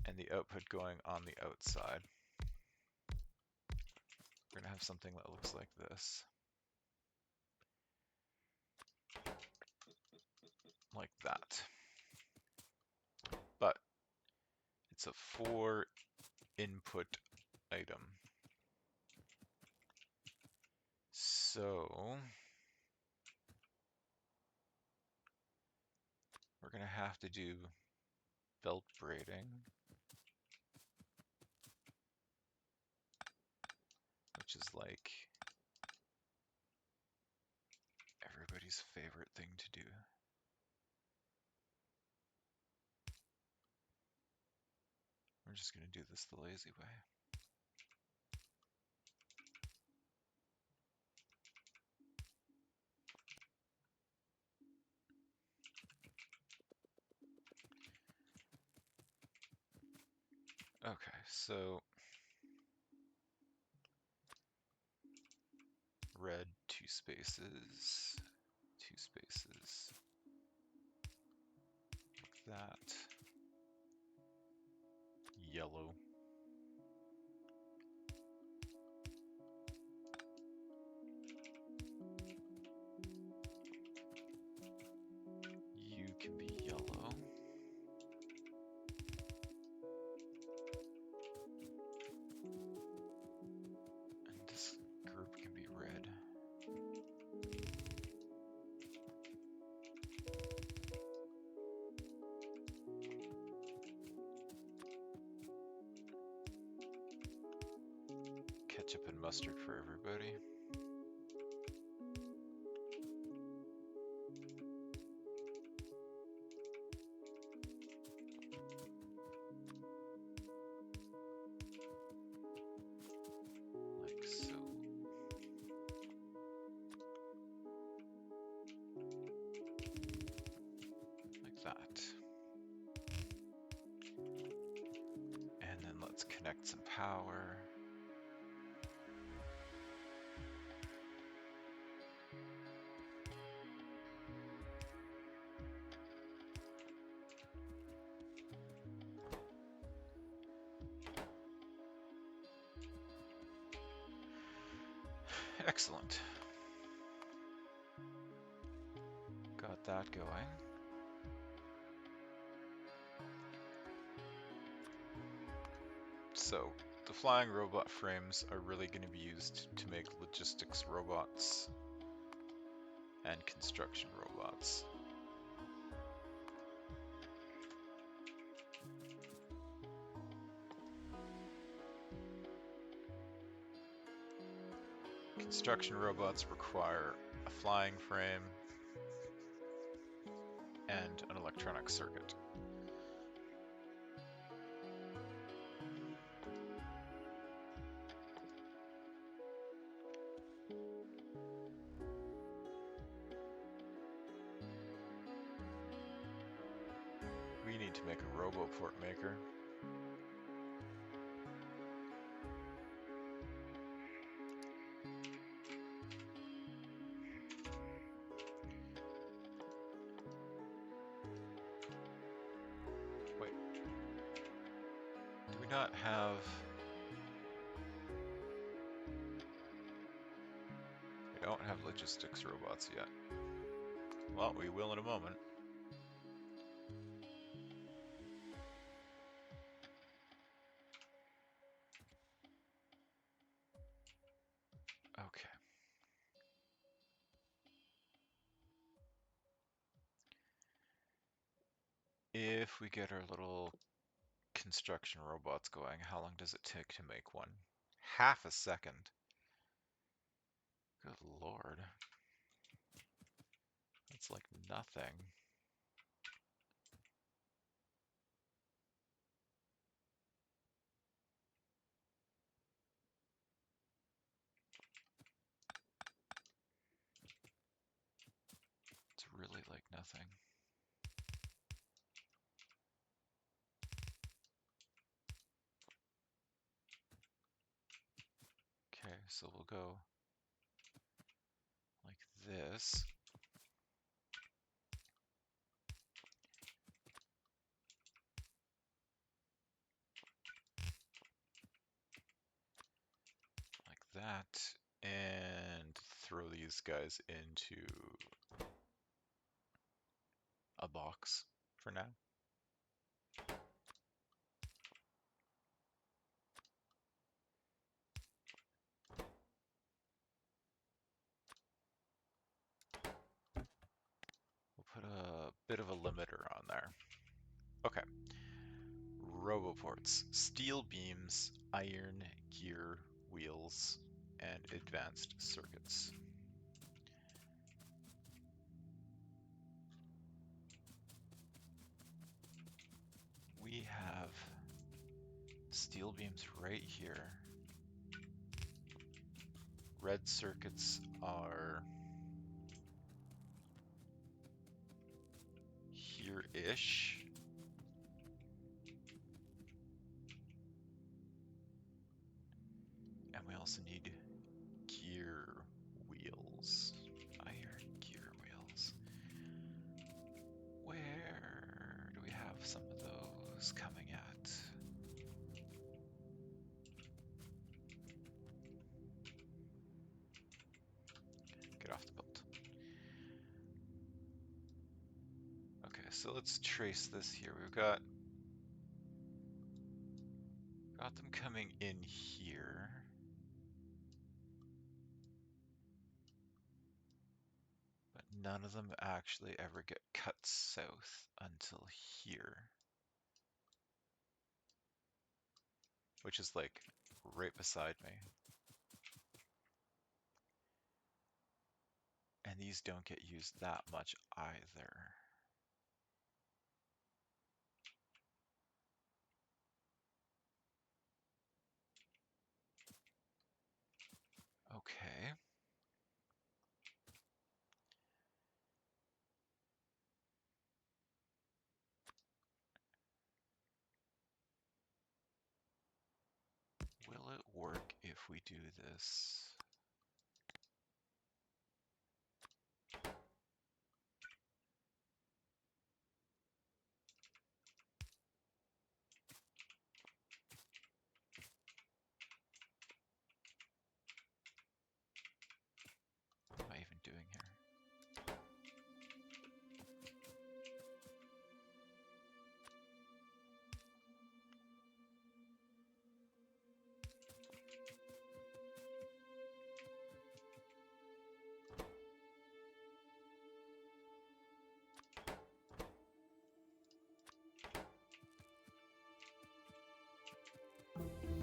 and the output going on the outside, we're gonna have something that looks like this. Like that. But it's a 4 input item. So we're gonna have to do belt braiding, which is like everybody's favorite thing to do. We're just gonna do this the lazy way. Okay, so red, 2 spaces, 2 spaces, like that. Yellow. You can be yellow. And this group can be red. Ketchup and mustard for everybody. Like so. Like that. And then let's connect some power. Excellent. Got that going. So the flying robot frames are really going to be used to make logistics robots and construction robots. Construction robots require a flying frame and an electronic circuit. We need to make a roboport maker. Wait, do we not have... We don't have logistics robots yet. Well, we will in a moment. Okay. If we get our little construction robots going, how long does it take to make one? Half a second. Good lord. That's like nothing. It's really like nothing. Okay, so we'll go like this. Like that and throw these guys into a box for now. We'll put a bit of a limiter on there. Okay. Roboports. Steel beams, iron gear wheels, and advanced circuits. We have steel beams right here. Red circuits are here-ish. And we also need gear wheels. Iron gear wheels. Where do we have some of those coming at? Get off the boat. Okay, so let's trace this here. We've got them coming in here. But none of them actually ever get cut south until here. Which is like right beside me. And these don't get used that much either. Okay. Will it work if we do this? What am I even doing here?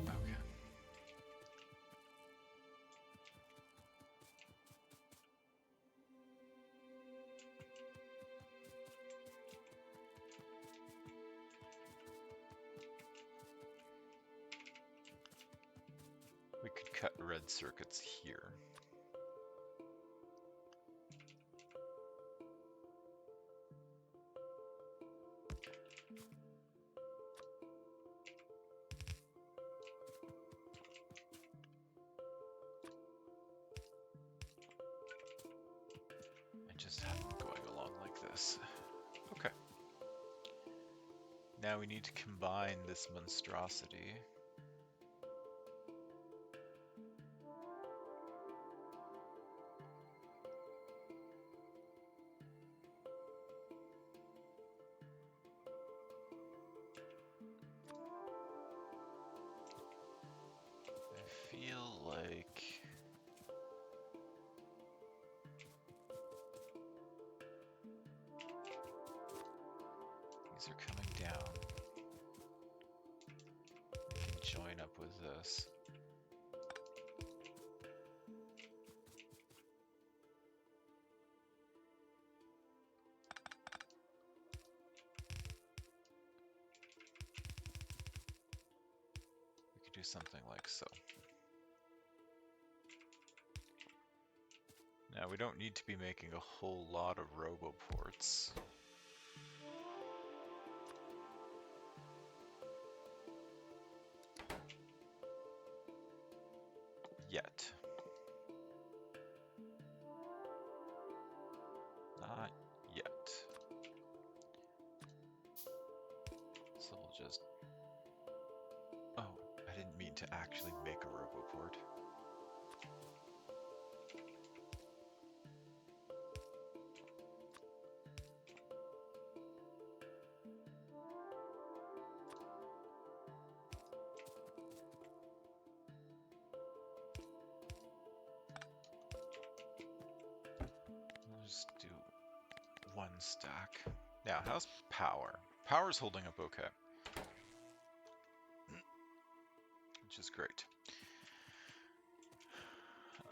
Okay. We could cut red circuits here. And just have them going along like this. Okay. Now we need to combine this monstrosity. I feel like these are coming down. We can join up with this. We could do something like so. Now we don't need to be making a whole lot of roboports. Yet. Not yet. So we'll just... Oh, I didn't mean to actually make a roboport. stack. Now, how's power? Power's holding up okay, which is great.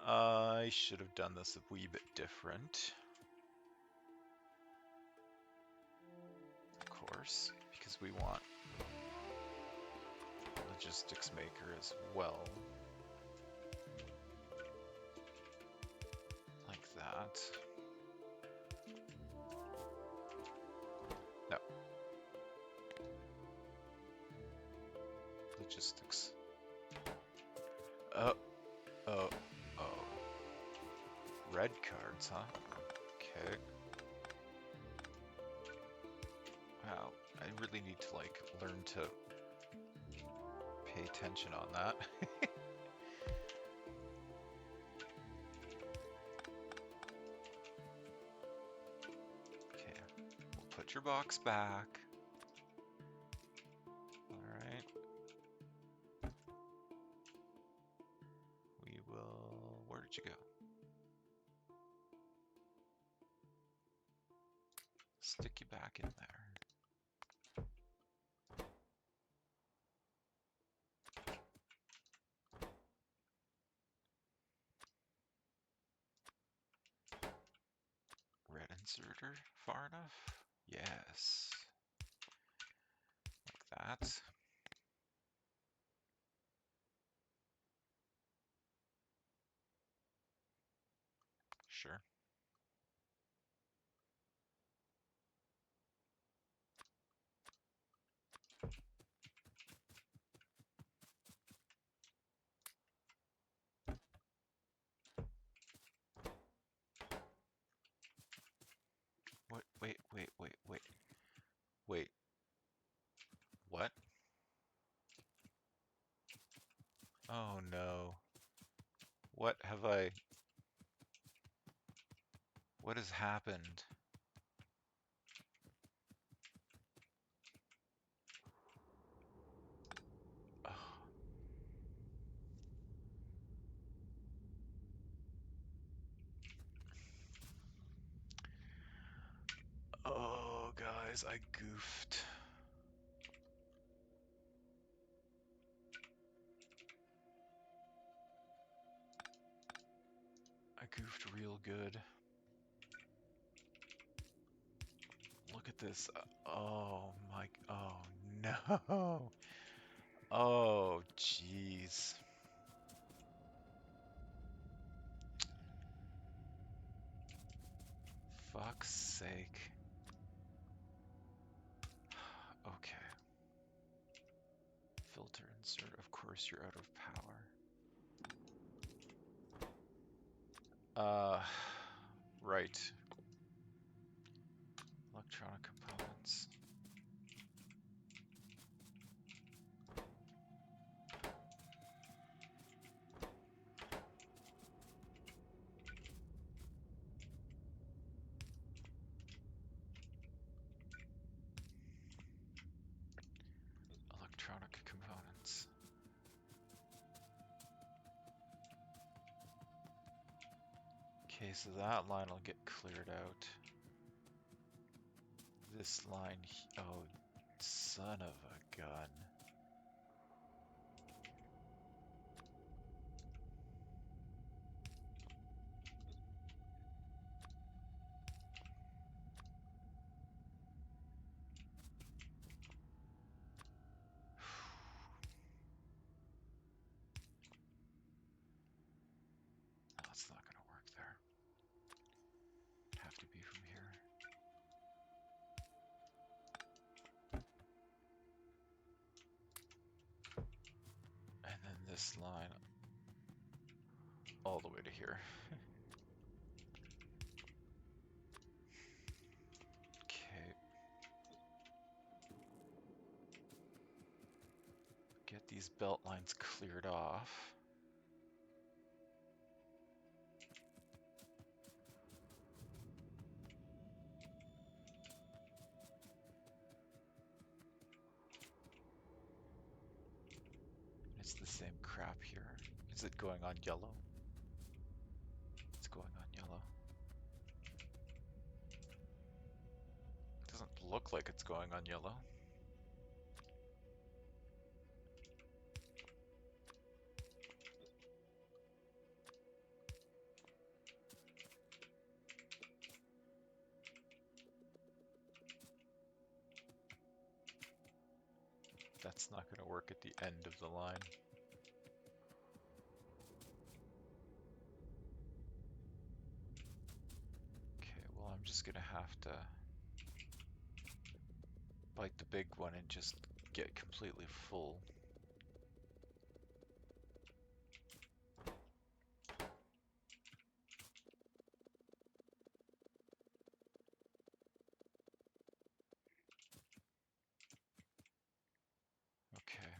I should have done this a wee bit different. Of course, because we want logistics maker as well. Like that. No. Logistics. Oh. Oh. Oh. Red cards, huh? Okay. Wow. I really need to, like, learn to pay attention on that. Okay. We'll put your box back. Alright. We will... Where did you go? Stick you back in there. Red inserter far enough? Yes. Like that. Sure. What? Wait. Wait. What? Oh no. What have I... What has happened? Oh. Oh, guys, I goofed. I goofed real good. Look at this. Oh my... Oh no. Oh, jeez. Fuck's sake. Okay. Filter insert. Of course you're out of power. Right. Electronic components. Electronic components. Okay, so that line will get cleared out. This line, oh, son of a gun. That's not gonna work there. It'd have to be from here. And then this line all the way to here. Okay. Get these belt lines cleared off. It's the same crap here. Is it going on yellow? It's going on yellow. look like it's going on yellow. That's not going to work at the end of the line. Okay, well, I'm just going to have to bite the big one and just get completely full. Okay.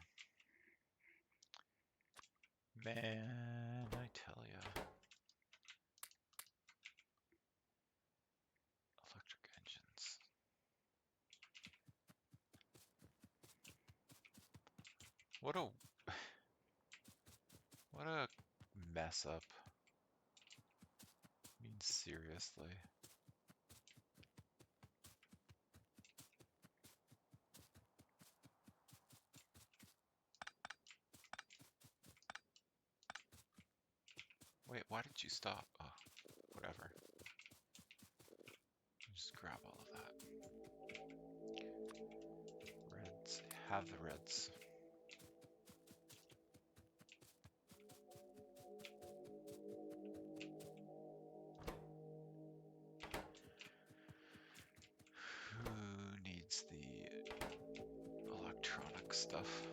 Man, I tell ya. Electric engines. What a mess up. I mean, seriously. Wait, why did you stop? Oh, whatever. Just grab all of that. Reds. Have the reds. Who needs the electronic stuff?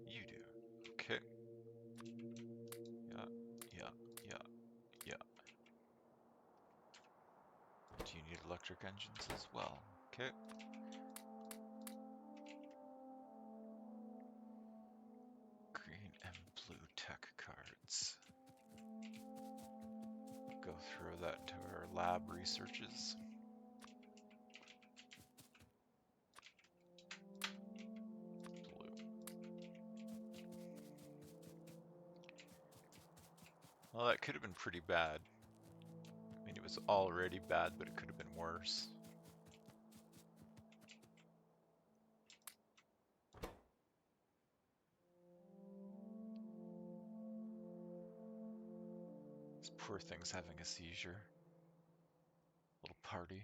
You do. Okay. Yeah, yeah, yeah, yeah. Do you need electric engines as well? Okay. Green and blue tech cards. Go throw that to our lab researches. Blue. Well, that could have been pretty bad. I mean, it was already bad, but it could have been worse. This poor thing's having a seizure. Little party.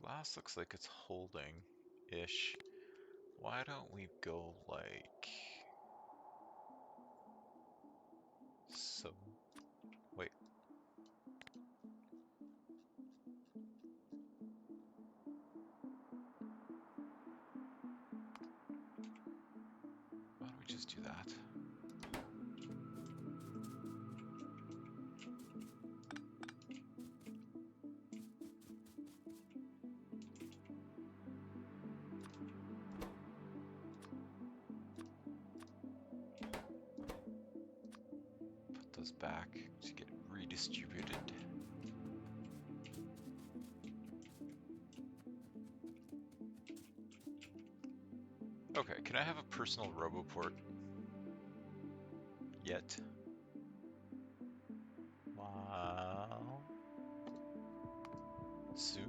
Glass looks like it's holding-ish. Why don't we go like so? Wait. Why don't we just do that? Put those back to get redistributed. Okay, can I have a personal roboport? Yet. Wow. Soon?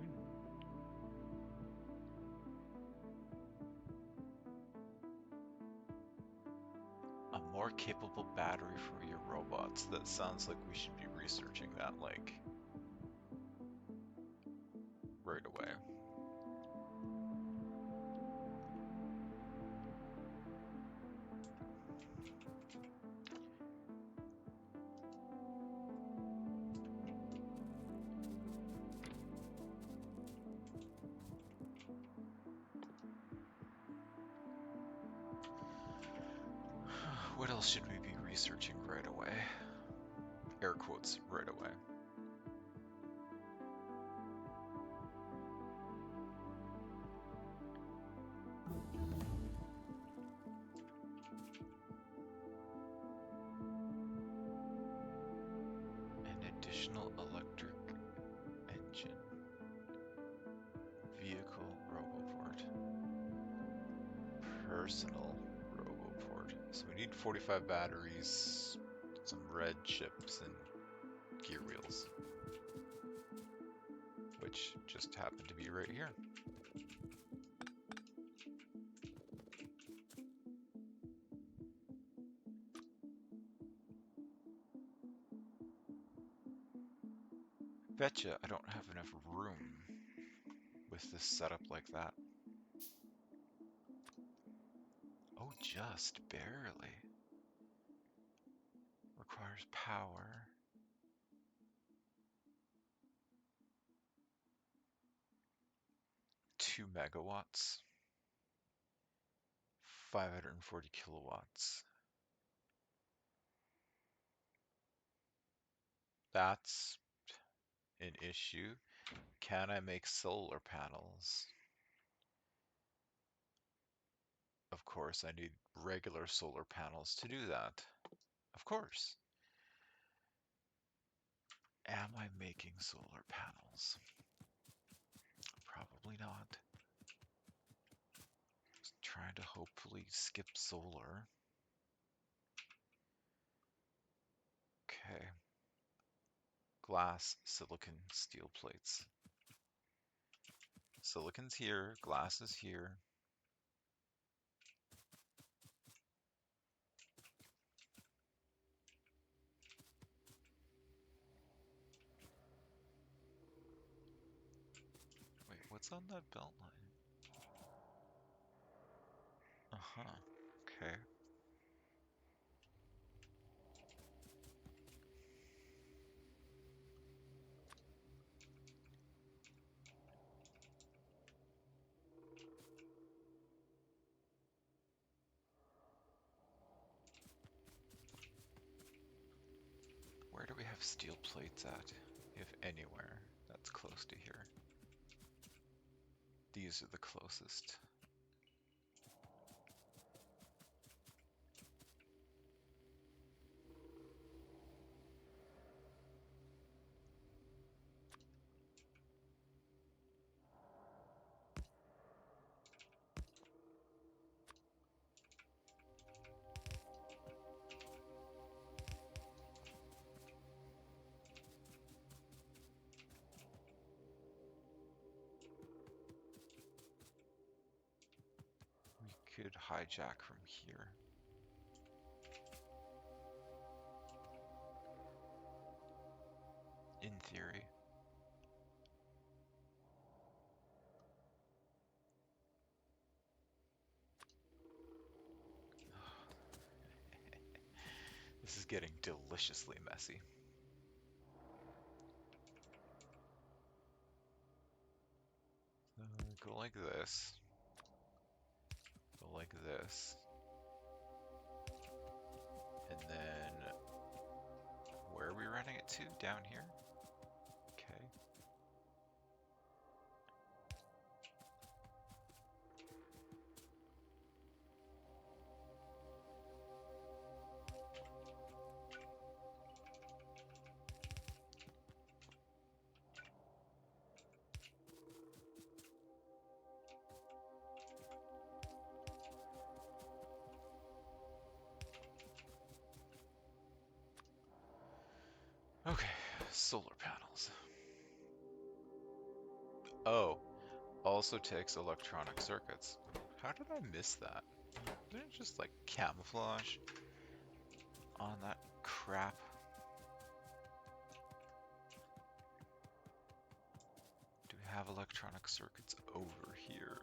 A more capable battery for your robots. That sounds like we should be researching that, like, right away. What else should we be researching right away? Air quotes, right away. An additional electric engine. personal roboport. So we need 45 batteries, some red chips, and gear wheels, which just happen to be right here. Betcha I don't have enough room with this setup like that. Oh, just barely. Requires power. 2 megawatts. 540 kilowatts. That's an issue. Can I make solar panels? Of course, I need regular solar panels to do that. Of course. Am I making solar panels? Probably not. Just trying to hopefully skip solar. Okay. Glass, silicon, steel plates. Silicon's here, glass is here. Wait, what's on that belt line? Uh-huh. Okay. Where do we have steel plates at? If anywhere that's close to here. These are the closest. We could hijack from here. In theory. This is getting deliciously messy. Go like this. Go like this. And then, where are we running it to? Down here? Okay. Okay, solar panels. Oh, also takes electronic circuits. How did I miss that? Didn't it just like camouflage on that crap? Do we have electronic circuits over here?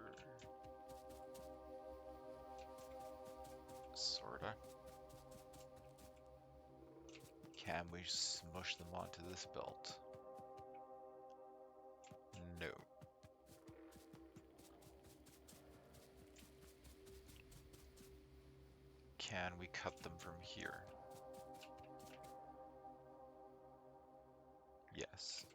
Sorta. Can we smush them onto this belt? No. Can we cut them from here? Yes.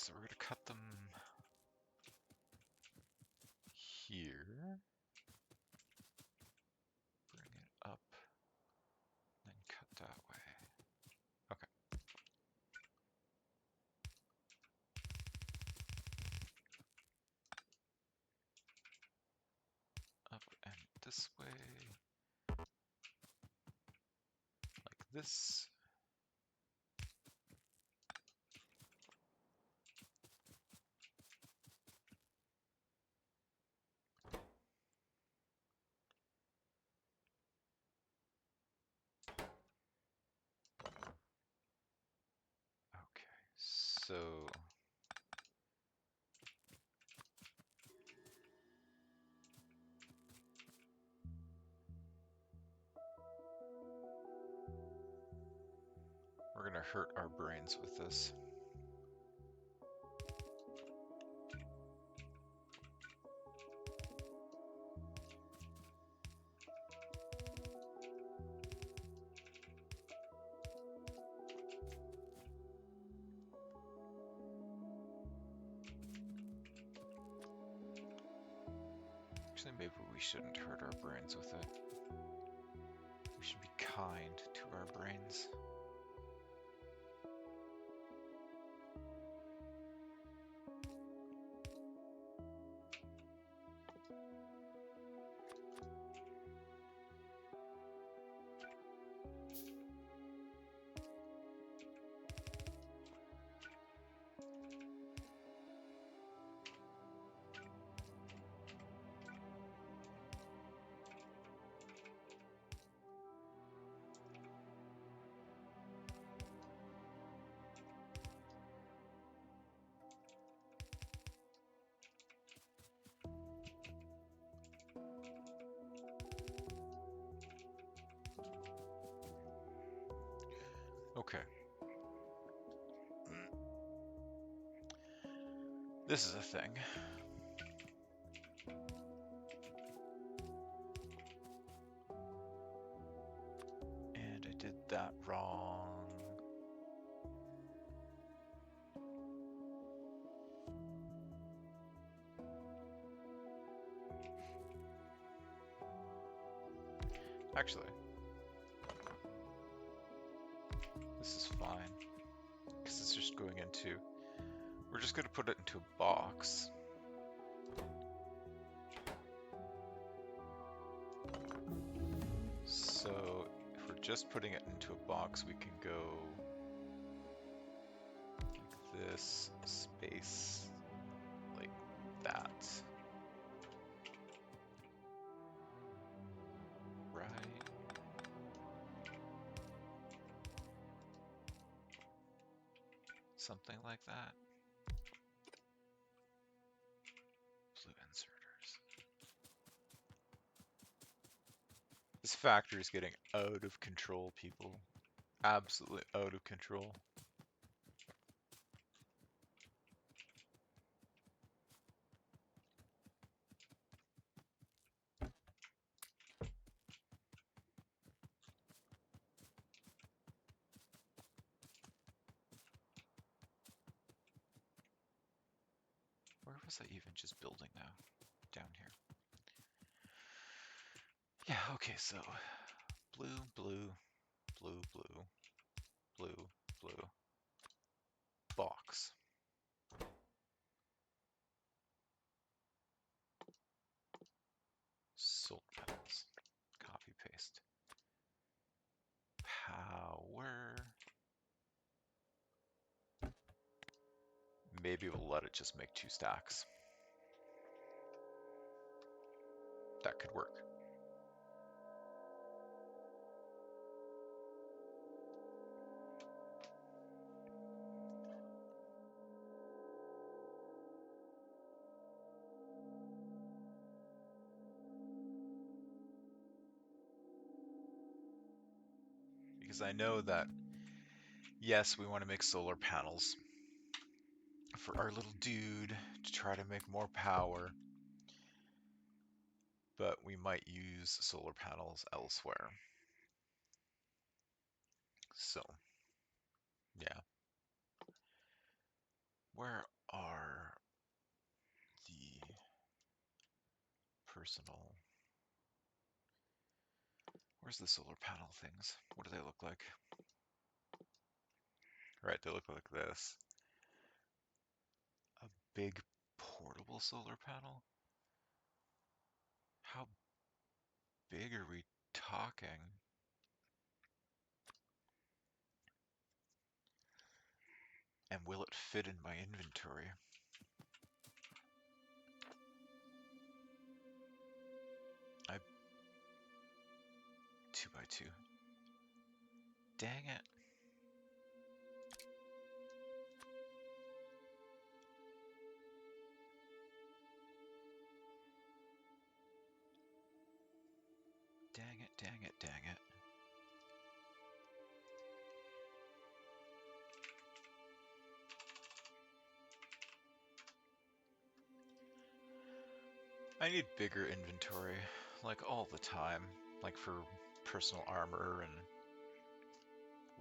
So we're gonna cut them here, bring it up, then cut that way. Okay. Up and this way, like this. Okay, so we're gonna hurt our brains with this. Actually, maybe we shouldn't hurt our brains with it. We should be kind to our brains. Okay. This is a thing. And I did that wrong. Actually, this is fine, because it's just going into, we're just going to put it into a box. So if we're just putting it into a box, we can go like this, space, like that. Right. Something like that. Blue inserters. This factory is getting out of control, people. Absolutely out of control. Where was I even just building now? Down here. Yeah, okay, so blue, blue, blue, blue, blue, blue, box. Solar panels. Copy paste. Power. Maybe we'll let it just make 2 stacks. That could work. Because I know that, yes, we want to make solar panels for our little dude to try to make more power, but we might use solar panels elsewhere. So, yeah. Where are the personal... Where's the solar panel things? What do they look like? Right, they look like this. A big portable solar panel? How big are we talking? And will it fit in my inventory? I 2x2. Dang it. Dang it, dang it, dang it. I need bigger inventory, like all the time, like for personal armor and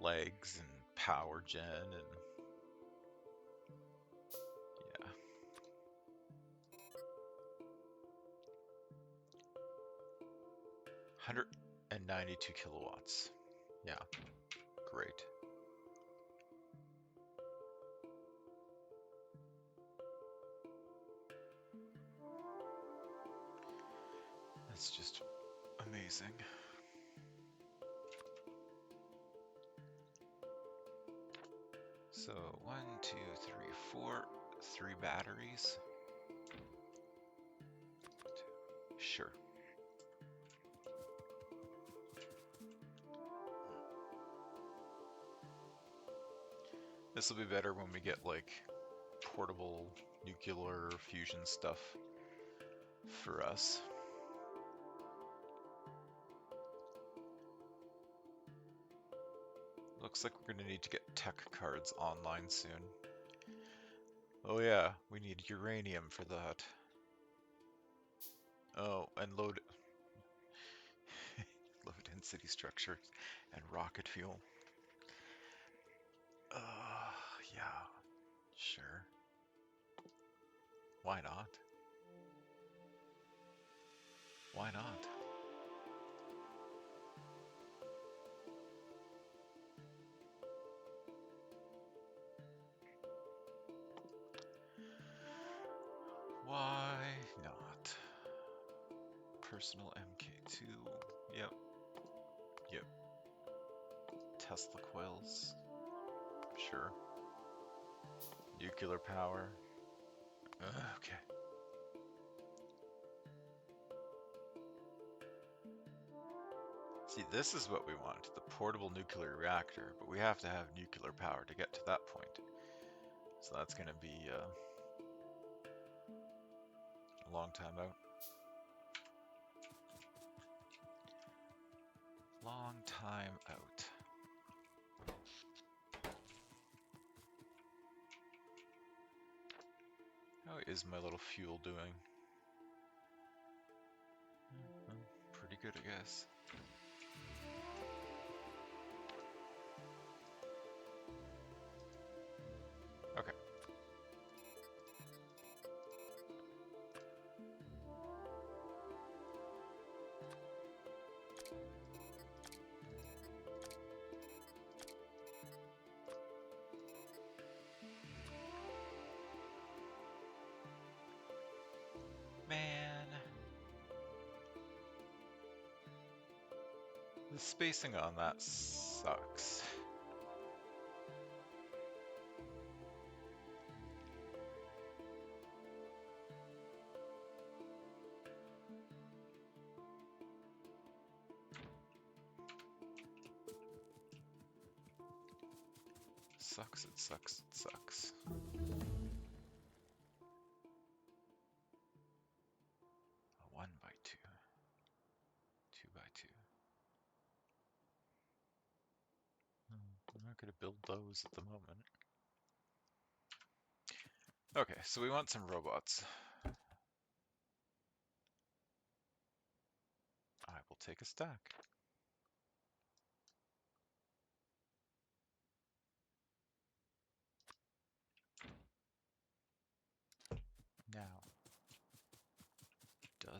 legs and power gen and yeah. 192 kilowatts. Yeah, great. That's just amazing. So 1, 2, 3, 4, 3 batteries. Sure. This will be better when we get like portable nuclear fusion stuff for us. Looks like we're gonna need to get tech cards online soon. Oh yeah, we need uranium for that. Oh, and low density structures and rocket fuel. Yeah, sure. Why not? Why not? Why not? Personal MK2. Yep. Yep. Tesla coils. Sure. Nuclear power. Okay. See, this is what we want, the portable nuclear reactor, but we have to have nuclear power to get to that point. So that's going to be a long time out. Long time out. How is my little fuel doing? Pretty good, I guess. Okay. Man. The spacing on that sucks. Sucks, it sucks, it sucks. A 1x2. 2x2. I'm not going to build those at the moment. Okay, so we want some robots. I will take a stack.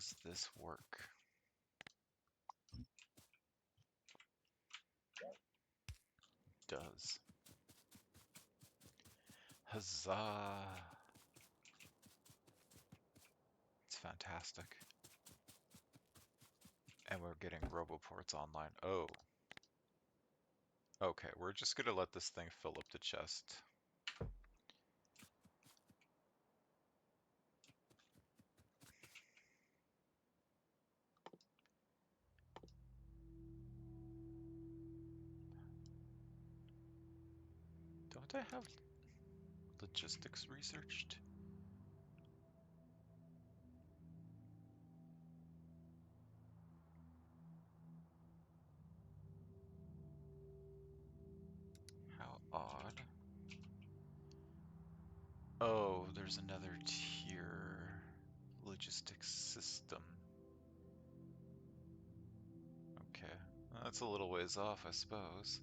Does this work? Does. Huzzah! It's fantastic. And we're getting roboports online. Oh. Okay, we're just gonna let this thing fill up the chest. Don't I have logistics researched? How odd. Oh, there's another tier. Logistics system. Okay, well, that's a little ways off, I suppose.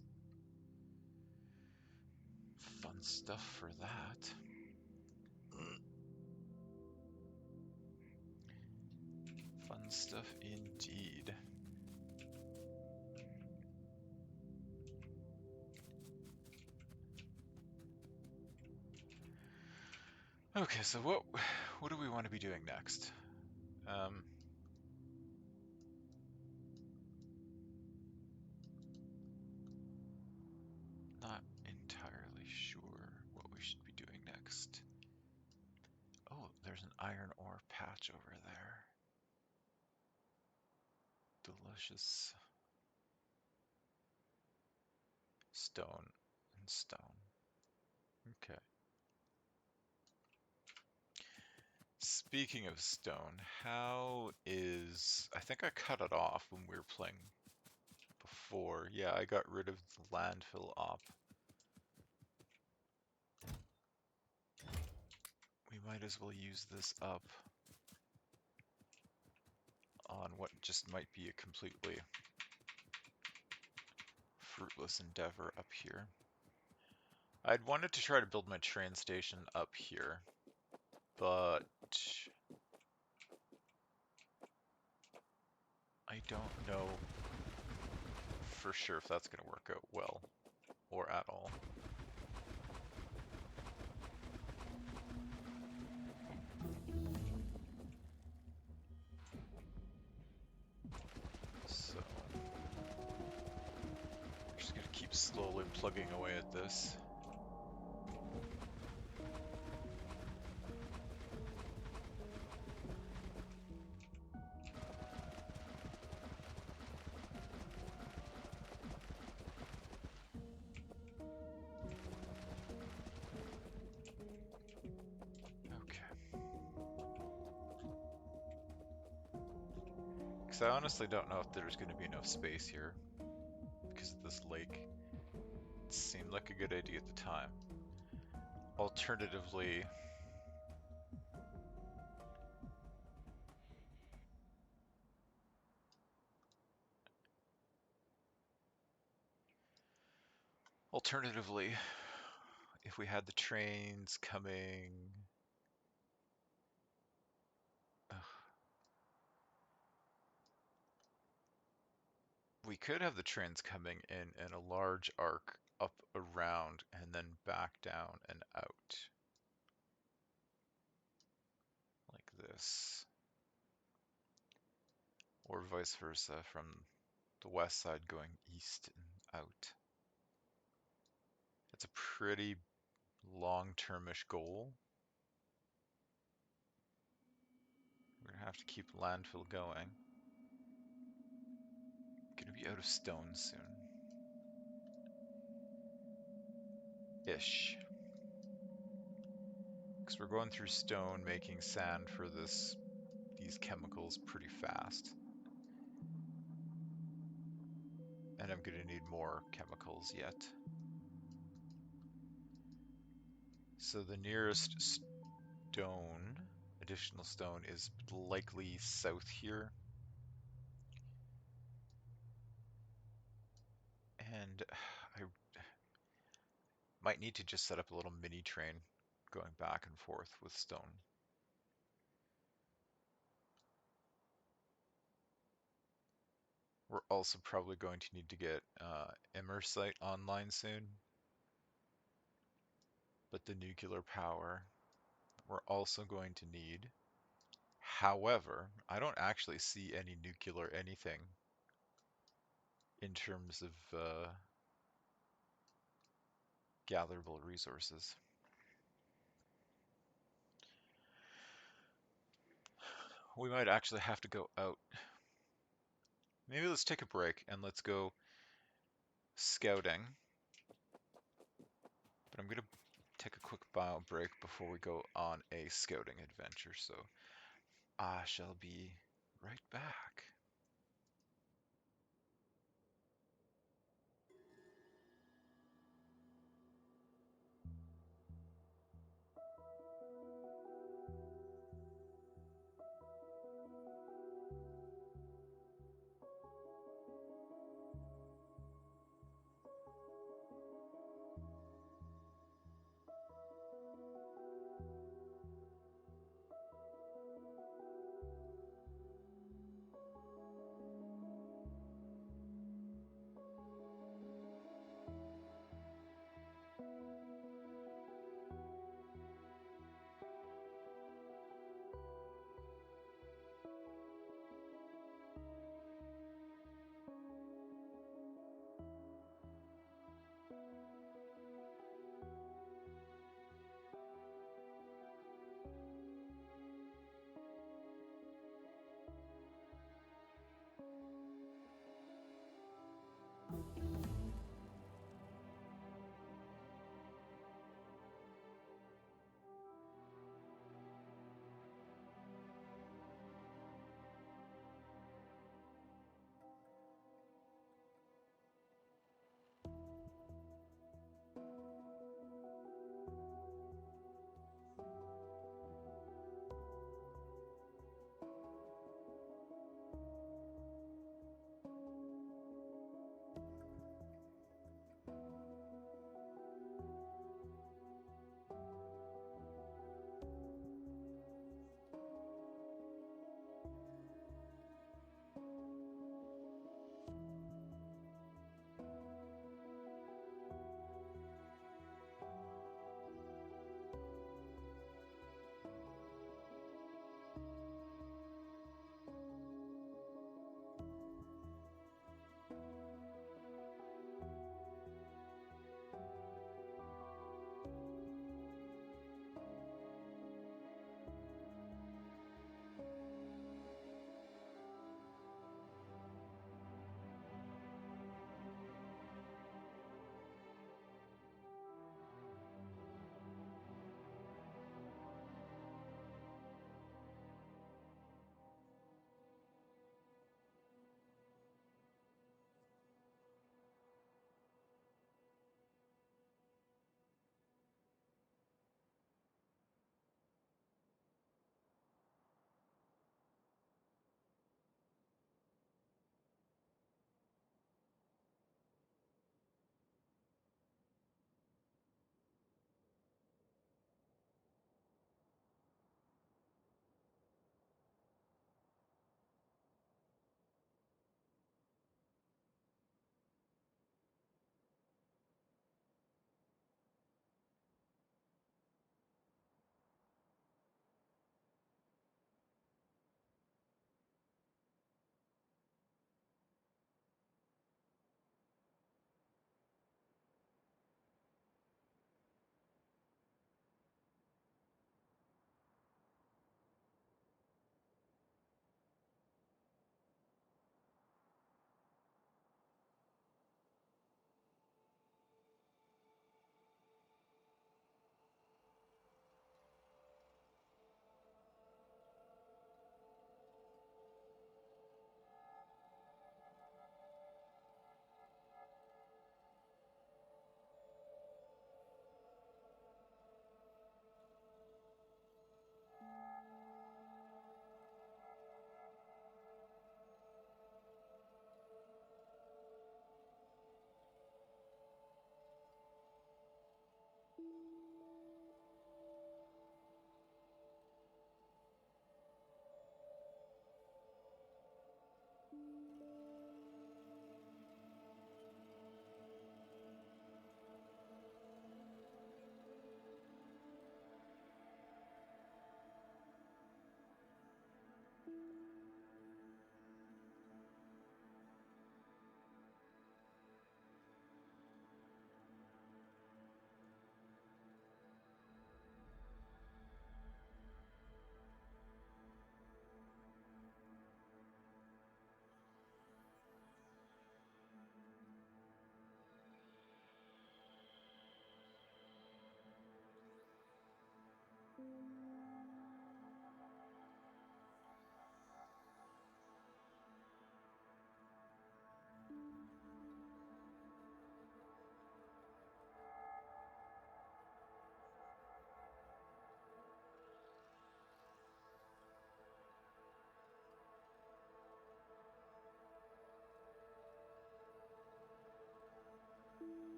Fun stuff for that. Fun stuff indeed. Okay, so what do we want to be doing next? Not entirely sure what we should be doing next. Oh, there's an iron ore patch over there. Delicious stone and stone. Okay. Speaking of stone, I think I cut it off when we were playing before. Yeah, I got rid of the landfill op. We might as well use this up on what just might be a completely fruitless endeavor up here. I'd wanted to try to build my train station up here, but I don't know for sure if that's going to work out well or at all. So, we're just going to keep slowly plugging away at this. Because I honestly don't know if there's going to be enough space here because of this lake. It seemed like a good idea at the time. Alternatively, if we had the trains coming, we could have the trains coming in a large arc up around and then back down and out. Like this. Or vice versa from the west side going east and out. It's a pretty long-termish goal. We're gonna have to keep landfill going. Gonna be out of stone soon. Ish. Because we're going through stone making sand for these chemicals pretty fast. And I'm gonna need more chemicals yet. So the nearest additional stone is likely south here. And I might need to just set up a little mini train going back and forth with stone. We're also probably going to need to get Immersite online soon, but the nuclear power we're also going to need. However, I don't actually see any nuclear anything in terms of gatherable resources. We might actually have to go out. Maybe let's take a break and let's go scouting. But I'm going to take a quick bio break before we go on a scouting adventure. So I shall be right back.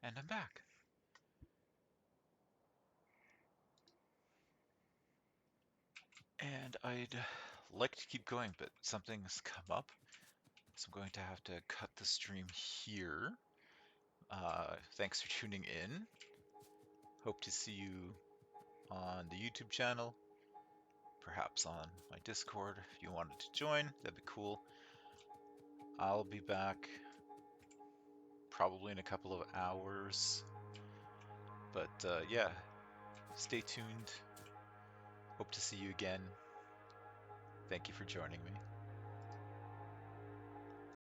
And I'm back. And I'd like to keep going, but something's come up, so I'm going to have to cut the stream here. Thanks for tuning in. Hope to see you on the YouTube channel, perhaps on my Discord if you wanted to join. That'd be cool. I'll be back probably in a couple of hours. But yeah, stay tuned. Hope to see you again. Thank you for joining me.